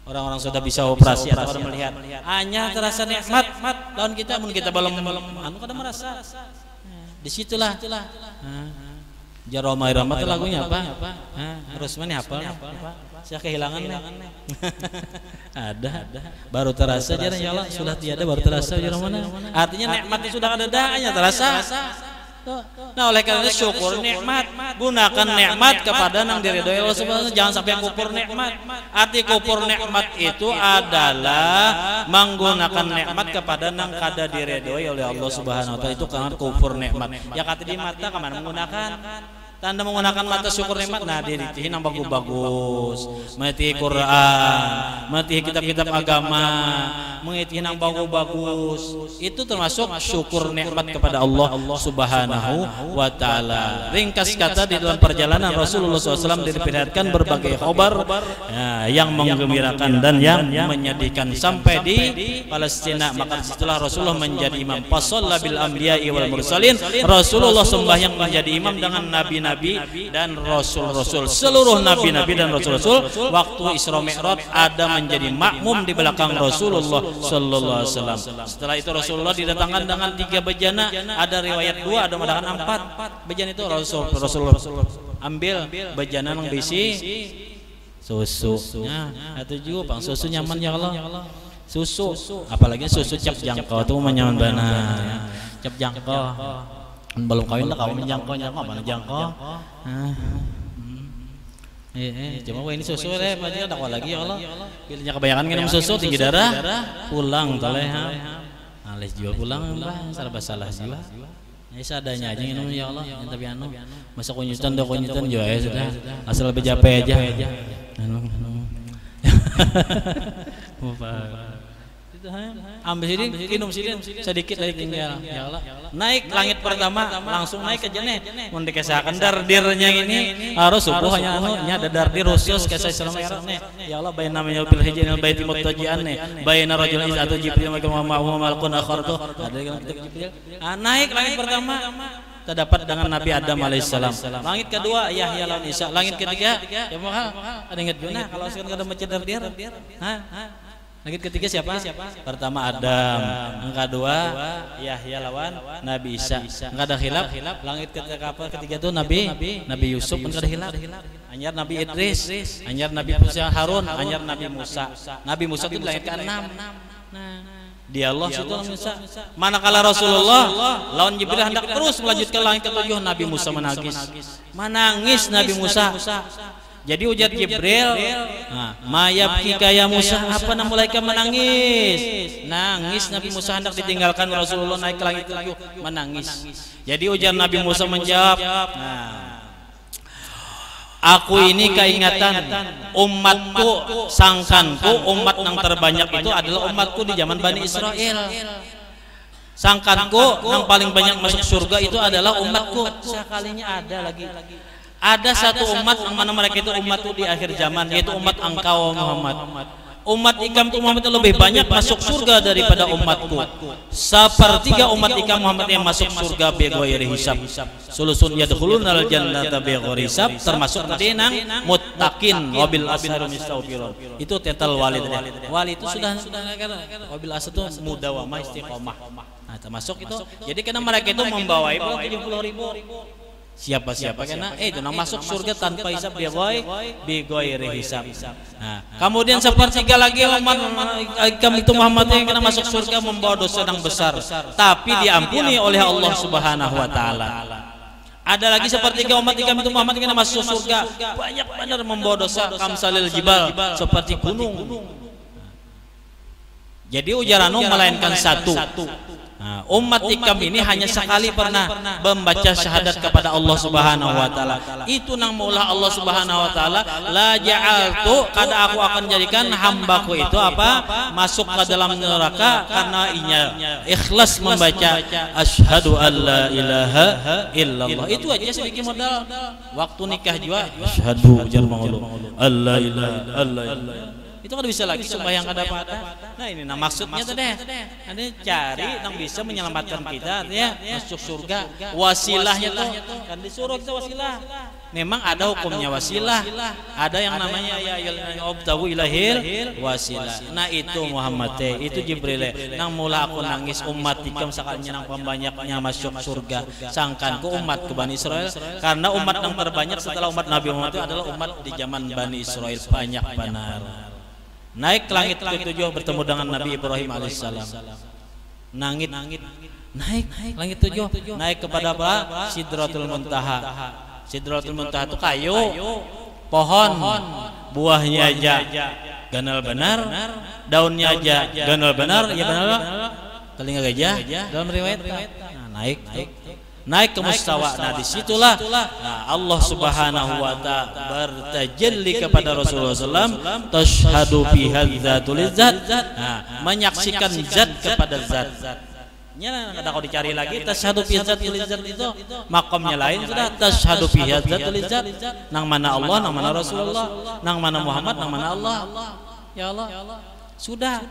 orang-orang sudah bisa operasi atau sudah melihat. Hanya terasa nikmat tahun kita, mun kita belum anu kada merasa. Disitulah. Jaromai Rahmat lagunya apa? Terus mana hafal? Saya kehilangan nih. Ada. Baru terasa jalan ya Allah, sudah tiada baru terasa jalan mana? Artinya nikmatnya sudah ada dahanya terasa. Nah oleh karena itu syukur nikmat, gunakan nikmat kepada nang diridhoi Allah Subhanahu wa taala, jangan sampai kufur nikmat. Arti kufur nikmat itu adalah menggunakan nikmat kepada nang kada diridhoi oleh Allah Subhanahu wa taala, itu karena kufur nikmat. Ya kata di mata kemana menggunakan tanda menggunakan mata syukur nikmat. Nah, dia ditihin yang bagus-bagus, mati Quran, mati kitab-kitab agama, mengitihin yang bagus-bagus. Itu termasuk syukur nikmat kepada Allah Subhanahu wa taala. Ringkas kata, di dalam perjalanan Rasulullah SAW diperlihatkan berbagai khabar yang menggembirakan dan yang menyedihkan sampai di Palestina. Maka setelah Rasulullah menjadi imam, fasalla bil anbiya'i wal mursalin, Rasulullah sembahyang menjadi imam dengan nabi-nabi dan rasul-rasul. Seluruh nabi-nabi dan rasul-rasul waktu Isra Mi'raj ada menjadi makmum di belakang Rasulullah sallallahu alaihi wasallam. Setelah itu Rasulullah didatangkan dengan 3 bejana, ada riwayat 2, ada mengatakan 4 bejana. Itu Rasulullah ambil bejana yang berisi susu. Atau juga bang, susu nyaman ya Allah. Susu, apalagi susu cap jangkau itu nyaman banget. Cap jangkau. Belum kawin lah kawin jangkau mana jangkau. Cuma ini susu deh, macam ada lagi ya Allah. Pilihnya kebanyakan minum susu tinggi darah, pulang toleh. Alis jual pulang lah, salah juga. Ya seadanya aja minum ya Allah. Tapi masa kunyutan juga ya sudah. Asal lebih capek aja. Ambil sini, minum sini, sedikit lagi tinggal. Ya Allah. Naik langit pertama, langsung naik ke jannah. Mun dikesahakan dardirnya ini harus subuh hanya nya ada dardir khusus kisah selama ya Allah, bayin namanya fil hijril baiti muttajian nih. Bayin rajulin atau Jibril wa ma'ahu malakun akhartu. Ada yang Jibril. Naik langit pertama terdapat dengan Nabi Adam alaihissalam. Langit kedua Yahya lawan Isa. Langit ketiga ya mahal. Ada ingat juga kalau sekarang ada masjid dardir. Langit ketiga siapa? Pertama Adam, yang kedua Yahya lawan Nabi Isa. Enggak ada khilaf. Langit ketiga itu Nabi Yusuf, enggak ada khilaf. Anyar Nabi Idris, anyar Nabi Musa Harun, anyar Nabi Musa. Nabi Musa itu langit ke-6. Dialog situ Musa. Manakala Rasulullah lawan Jibril hendak terus melanjutkan langit ke-7, Nabi Musa menangis Nabi Musa. Jadi ujar Jibril, mayabki kaya Musa, apa nama mereka menangis? Nangis Nabi Musa hendak ditinggalkan Rasulullah naik ke langit ke-7, menangis. Jadi ujar Nabi Musa menjawab, aku ini keingatan umatku, sangkanku umat yang terbanyak itu adalah umatku di zaman Bani Israel. Sangkanku yang paling banyak masuk surga itu adalah umatku. Sekalinya ada lagi. Ada satu umat yang mana mereka itu umat di akhir zaman, yaitu umat engkau Muhammad. Umat ikam itu Muhammad itu lebih banyak masuk surga daripada umatku. Sepertiga umat ikam Muhammad yang masuk surga bighairi hisab. Sulusun yadkhulunal jannata bighairi hisab, termasuk dinang muttaqin wabil ashar mustawfirun. Itu total wali tadi. Wali itu sudah wabil ashar itu mudawamah istiqomah. Nah, termasuk itu. Jadi karena mereka itu membawa 70.000 siapa karena itu masuk surga tanpa hisab bighairi hisab. Nah, kemudian sepertiga lagi umat kami itu Muhammad yang kena masuk surga membawa dosa yang besar tapi diampuni oleh Allah Subhanahu wa taala. Ada lagi sepertiga umat kami itu Muhammad yang kena masuk surga banyak benar membawa dosa kamsalil jibal, seperti gunung. Jadi ujaranu melainkan satu. Umat ikam ini hanya sekali pernah membaca syahadat kepada Allah Subhanahu wa taala. Itu nang maulah Allah Subhanahu wa taala, la ja'altu, kada aku akan jadikan hambaku itu apa? Masuk ke dalam neraka karena inya ikhlas membaca asyhadu alla ilaha illallah. Itu aja sedikit modal. Waktu nikah juga asyhadu jarma'ulu alla ilaha illallah. Itu kan bisa lagi sembahyang kada pada. Nah ini maksudnya tuh deh. Ada cari yang bisa menyelamatkan kita ya masuk surga. Wasilahnya tuh kan disuruh kita wasilah. Memang ada hukumnya wasilah. Ada yang namanya ya yabtahu ilahil wasilah. Nah itu Muhammad itu Jibril. Nang mula aku nangis umat ikam sakalinya nang pembanyaknya masuk surga. Sangkanku umat ke Bani Israel karena umat yang terbanyak setelah umat Nabi Muhammad itu adalah umat di zaman Bani Israel banyak benar. Naik ke langit ke-7 bertemu dengan Nabi Ibrahim alaihissalam. Naik langit 7, naik kepada apa? Sidratul Muntaha. Sidratul Muntaha itu kayu, pohon, buahnya aja ganal benar, daunnya aja ganal benar, ya benar. Telinga gajah dalam riwayat. Naik. naik ke mustawa. Nah disitulah Allah Subhanahu wa Ta'ala bertajalli kepada Rasulullah SAW, tashhadu biha dzatul zat, menyaksikan zat kepada zat. Nya ada kau dicari lagi tashhadu biha dzatul zat itu makamnya lain, sudah tashhadu biha dzatul zat, nang mana Allah, nang mana Rasulullah, nang mana Muhammad, nang mana Allah. Ya Allah, sudah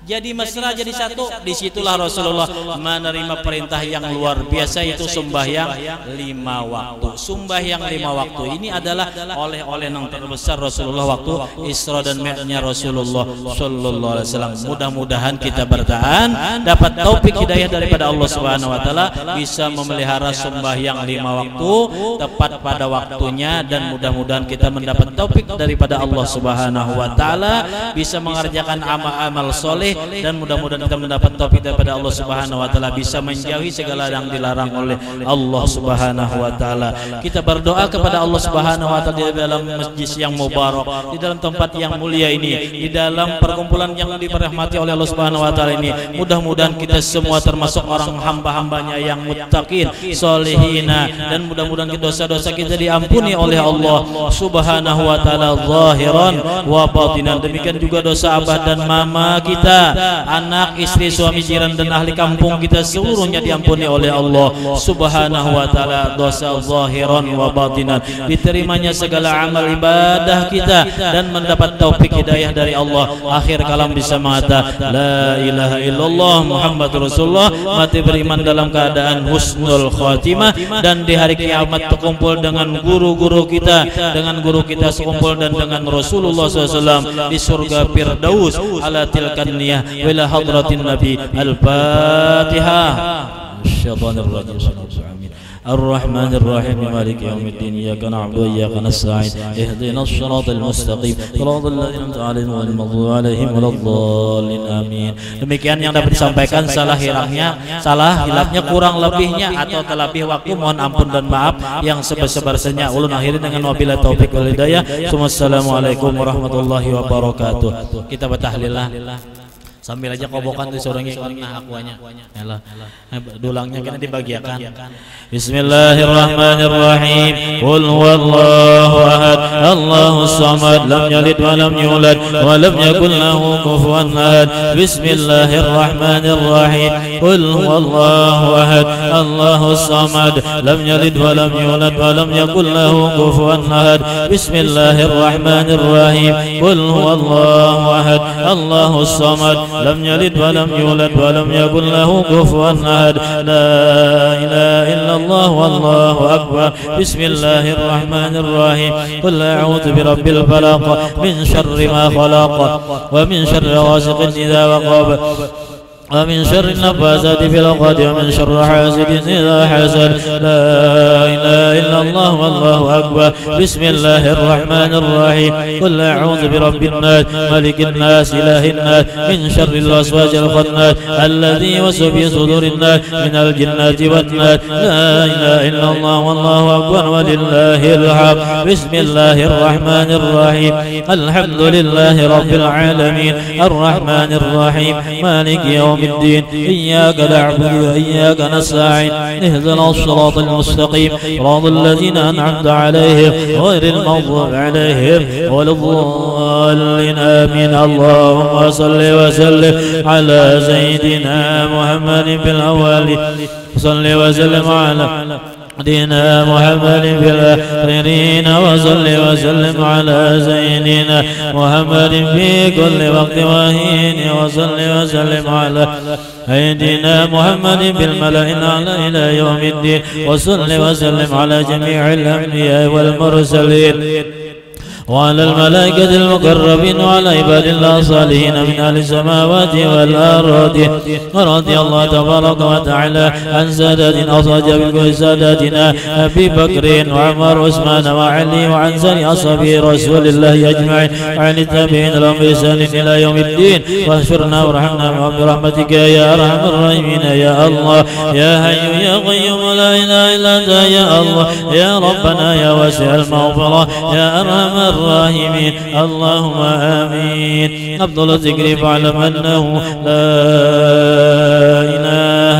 jadi mesra, jadi satu. Disitulah Rasulullah menerima perintah yang luar biasa, itu sembahyang 5 waktu. Sembahyang 5 waktu ini adalah oleh-oleh yang terbesar Rasulullah waktu Isra dan Mi'rajnya Rasulullah sallallahu alaihi wasallam. Mudah-mudahan kita bertahan, dapat taufik hidayah daripada Allah Subhanahu wa Ta'ala, bisa memelihara sembahyang 5 waktu tepat pada waktunya, dan mudah-mudahan kita mendapat taufik daripada Allah Subhanahu wa Ta'ala, bisa mengerjakan amal-amal soleh, dan mudah-mudahan kita mendapat taufik daripada Allah Subhanahu wa Ta'ala, bisa menjauhi segala yang dilarang oleh Allah Subhanahu wa Ta'ala. Kita berdoa kepada Allah Subhanahu wa Ta'ala di dalam masjid yang mubarak, di dalam tempat yang mulia ini, di dalam perkumpulan yang dirahmati oleh Allah Subhanahu wa Ta'ala ini. Mudah-mudahan kita semua termasuk orang hamba-hambanya yang muttaqin, solihina, dan mudah-mudahan dosa-dosa kita diampuni oleh Allah Subhanahu wa Ta'ala zahiran wa batinan. Demikian juga dosa abah dan mama kita, anak, istri, suami, jiran, dan ahli kampung kita seluruhnya diampuni oleh Allah Subhanahu wa Ta'ala, dosa zahiran wa batinan. Diterimanya segala amal ibadah kita, dan mendapat taufik hidayah dari Allah. Akhir kalam bisa mengatakan la ilaha illallah Muhammadur Rasulullah, mati beriman dalam keadaan husnul khatimah, dan di hari kiamat terkumpul dengan guru-guru kita, dengan guru kita sekumpul, dan dengan Rasulullah SAW di surga Firdaus ala tilkan niyah wila hadratin Nabi. Al-Fatihah. Syaitanir rajim. الرحمن الرحيم مالك يوم الدين إياك نعبد وإياك نستعين اهدنا الصراط المستقيم صراط الذين أنعمت عليهم غير المغضوب عليهم ولا الضالين آمين. Demikian yang dapat disampaikan, salah hilafnya, kurang lebihnya atau terlebih waktu mohon ampun dan maaf yang sebesar-besarnya. Ulun akhiri dengan wabillahi taufik wal hidayah. Wassalamualaikum warahmatullahi wabarakatuh. Kita bertahlillah sambil aja kobokan disuruh ngikut akuanya. Yalah. Dulangnya kena dibagiakan. Bismillahirrahmanirrahim. Qul huwallahu ahad, Allahus samad, lam yalid wa lam yulad wa lam yakul lahu kufuwan ahad. Bismillahirrahmanirrahim. Qul huwallahu ahad, Allahus samad, lam yalid wa lam yulad wa lam yakul lahu kufuwan ahad. Bismillahirrahmanirrahim. Qul huwallahu ahad, Allahus samad, lam yalid wa lam yulad wa lam yakul lahu kufuwan ahad. La ilaha illallah wallahu akbar. Bismillahirrahmanirrahim. Qul a'udzu birabbil falaq min syarri ma khalaq wa min syarri ghasiqin idza waqab ومن شر النفاثات في العقد ومن شر حاسد إذا حسد. لا إله إلا الله والله أكبر. بسم الله الرحمن الرحيم. قل أعوذ برب الناس ملك الناس إله الناس من شر الوسواس الخناس الذي يوسوس في صدور الناس من الجنة والناس. لا إله إلا الله والله أكبر ولله الحمد. بسم الله الرحمن الرحيم. الحمد لله رب العالمين الرحمن الرحيم مالك يوم الدين. إياك نعبد وإياك نستعين اهدنا الصراط المستقيم صراط الذين أنعمت عليهم غير المغضوب عليهم ولا الضالين آمين. اللهم صل وسلم على سيدنا محمد في الأولين صل وسلم على سيدنا محمد في الآخرين وصل وسلم على سيدنا محمد في كل وقت وحين وصل وسلم على سيدنا محمد في الملأ الأعلى إلى يوم الدين وصل وسلم على جميع الأنبياء والمرسلين وعلى الملائكة المقربين وعلى عباد الله الصالحين من أهل السماوات والأرض. ورضي الله تبارك وتعالى عن ساداتنا وصحابة ساداتنا أبي بكر وعمر وعثمان وعلي وعن سائر أصحاب رسول الله أجمعين وعن التابعين لهم بإحسان إلى يوم الدين. واغفرنا وارحمنا برحمتك يا أرحم الراحمين يا الله يا حي يا قيوم لا إله إلا أنت يا الله يا ربنا يا واسع المغفرة يا أرحم الراحمين. اللهم آمين. أفضل الذكر فاعلم أنه لا إله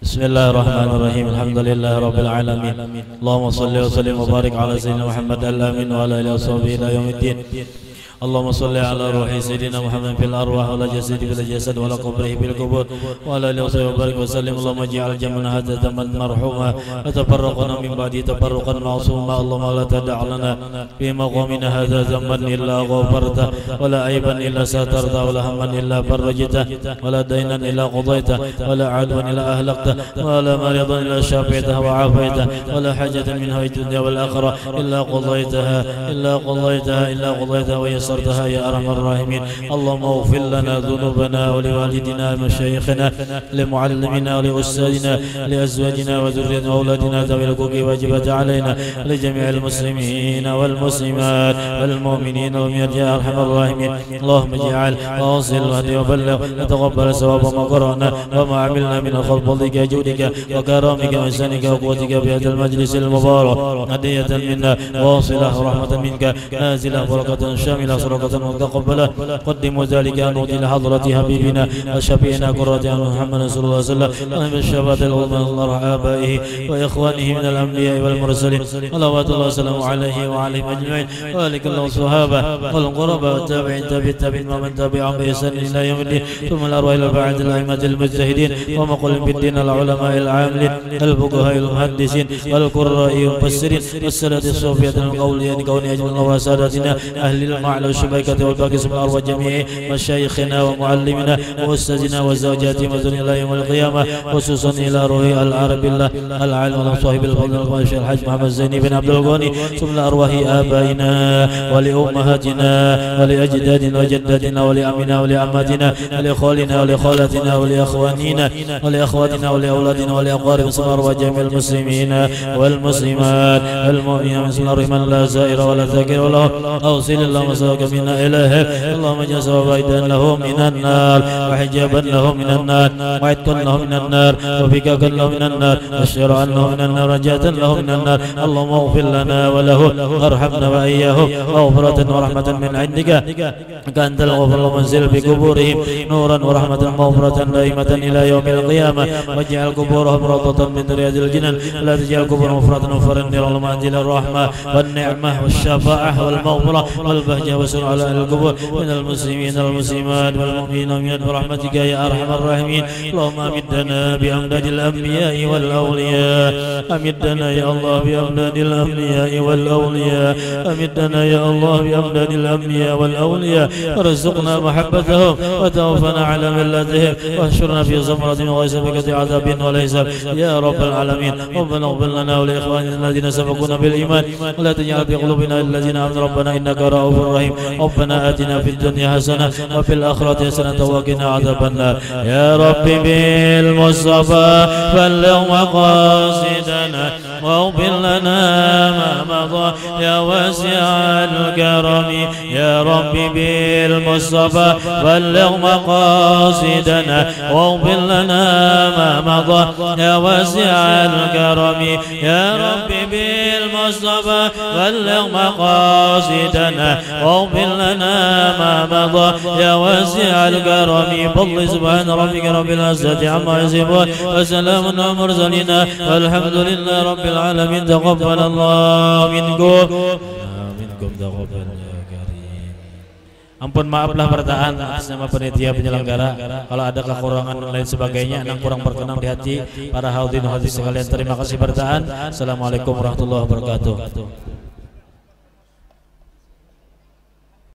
Bismillahirrahmanirrahim. Alhamdulillahirabbil alamin. Allahumma shalli wa sallim wa barik ala sayyidina Muhammad al-amin wa ala alihi washabihi ila yaumiddin. اللهم صل على روح سيدنا محمد في الارواح ولا جسد في الجسد ولا قبره في القبور وعلى اله وصحبه وبارك وسلم. اللهم اجعل جمعنا هذا جمعا مرحوما وتفرقنا من بعده تفرقا معصوما. اللهم لا تدع لنا في مقامنا هذا ذنبا الا غفرته ولا عيبا الا سترته ولا هما الا فرجته ولا دينا الا قضيته ولا عدوا الا اهلكته ولا مريضا الا شفيته وعافيته ولا حاجه من هوى الدنيا والاخره الا قضيتها ويسرتها يا ارحم الراحمين. اللهم اغفر لنا ذنوبنا ولوالدنا ومشايخنا لمعلمنا ولاستاذنا لازواجنا وذريتنا واولادنا ذوي الحقوق واجبت علينا لجميع المسلمين والمسلمات والمؤمنين والمؤمنات يا ارحم الراحمين. اللهم اجعل واوصل واهدي وبلغ وتقبل ثواب ما قرانا وما عملنا من فضلك جودك وكرمك واحسانك وقوتك في هذا المجلس المبارك هدية منا واصلة رحمة منك نازلة بركة شاملة صدقة متقبلة. قدموا ذلك أنوت إلى حضرة حبيبنا وشفيعنا قرة محمد صلى الله عليه وسلم ومن الشفاعة العظمى الله آبائه وإخوانه من الأنبياء والمرسلين صلوات الله وسلامه عليه وعليهم أجمعين وذلك الله الصحابة والقرباء والتابعين تابعين ومن تبعهم بإحسان إلى يوم الدين. ثم الأرواح إلى بعد الأئمة المجتهدين ومقل بالدين العلماء العاملين الفقهاء المحدثين والقراء المفسرين والسادة الصوفية القوليين كون أجمل وسادتنا أهل المعنى والشبكة والباقي اسم الأرواح جميع مشايخنا ومعلمنا وأستاذنا وزوجاتهم وذريتنا إلى يوم القيامة خصوصا إلى روح العرب الله العالم صاحب الفضل القائش الحاج محمد زيني بن عبد الغني. ثم الأرواح آبائنا ولأمهاتنا ولأجدادنا وجداتنا ولأمنا ولأماتنا ولأخوالنا ولخالاتنا ولأخواننا ولأولادنا ولأقارب اسم الأرواح جميع المسلمين والمسلمات المؤمنين من الرحمن لا زائر ولا ذاكر له أوصل اللهم صلك منا إليه. اللهم اجعل سببا له من النار وحجابا له من النار وعتقا له من النار وفكاكا له من النار وشرعا له من النار رجاة له من النار. اللهم اغفر لنا وله وارحمنا وإياه مغفرة ورحمة من عندك كأنت الغفور. ومنزل بقبورهم نورا ورحمة مغفرة دائمة إلى يوم القيامة واجعل قبورهم روضة من رياض الجنان لا تجعل قبورهم مفردا وفرنيا. اللهم أنزل الرحمة والنعمة والشفاعة والمغفرة والبهجة وسر على أهل القبور من المسلمين والمسلمات والمؤمنين والمؤمنات برحمتك يا أرحم الراحمين. اللهم أمدنا بأمداد الأنبياء والأولياء أمدنا يا الله بأمداد الأنبياء والأولياء أمدنا يا الله بأمداد الأنبياء والأولياء وارزقنا محبتهم وتوفنا على ملتهم واحشرنا في زمرة غيث بك عذاب وليس يا رب العالمين. ربنا اغفر لنا ولإخواننا الذين سبقونا بالإيمان ولا تجعل في قلوبنا الذين آمنوا ربنا إنك رؤوف رحيم. ربنا آتنا في الدنيا حسنة وفي الآخرة حسنة وقنا عذاب النار. يا رب بالمصطفى بلغ مقاصدنا واغفر لنا ما مضى يا واسع الكرم. يا رب بالمصطفى بلغ مقاصدنا واغفر لنا ما مضى يا واسع الكرم. يا رب بالمصطفى بلغ مقاصدنا واغفر لنا ما مضى يا واسع الكرم. فضل سبحان ربك رب العزة عما يصفون وسلام على المرسلين والحمد لله رب العالمين. تقبل الله منكم تقبل يا كريم. Ampun maaflah bertahan atas nama panitia penyelenggara kalau ada kekurangan dan lain sebagainya yang kurang berkenan di hati para hadirin hadirin sekalian. Terima kasih bertahan. Assalamualaikum warahmatullahi wabarakatuh.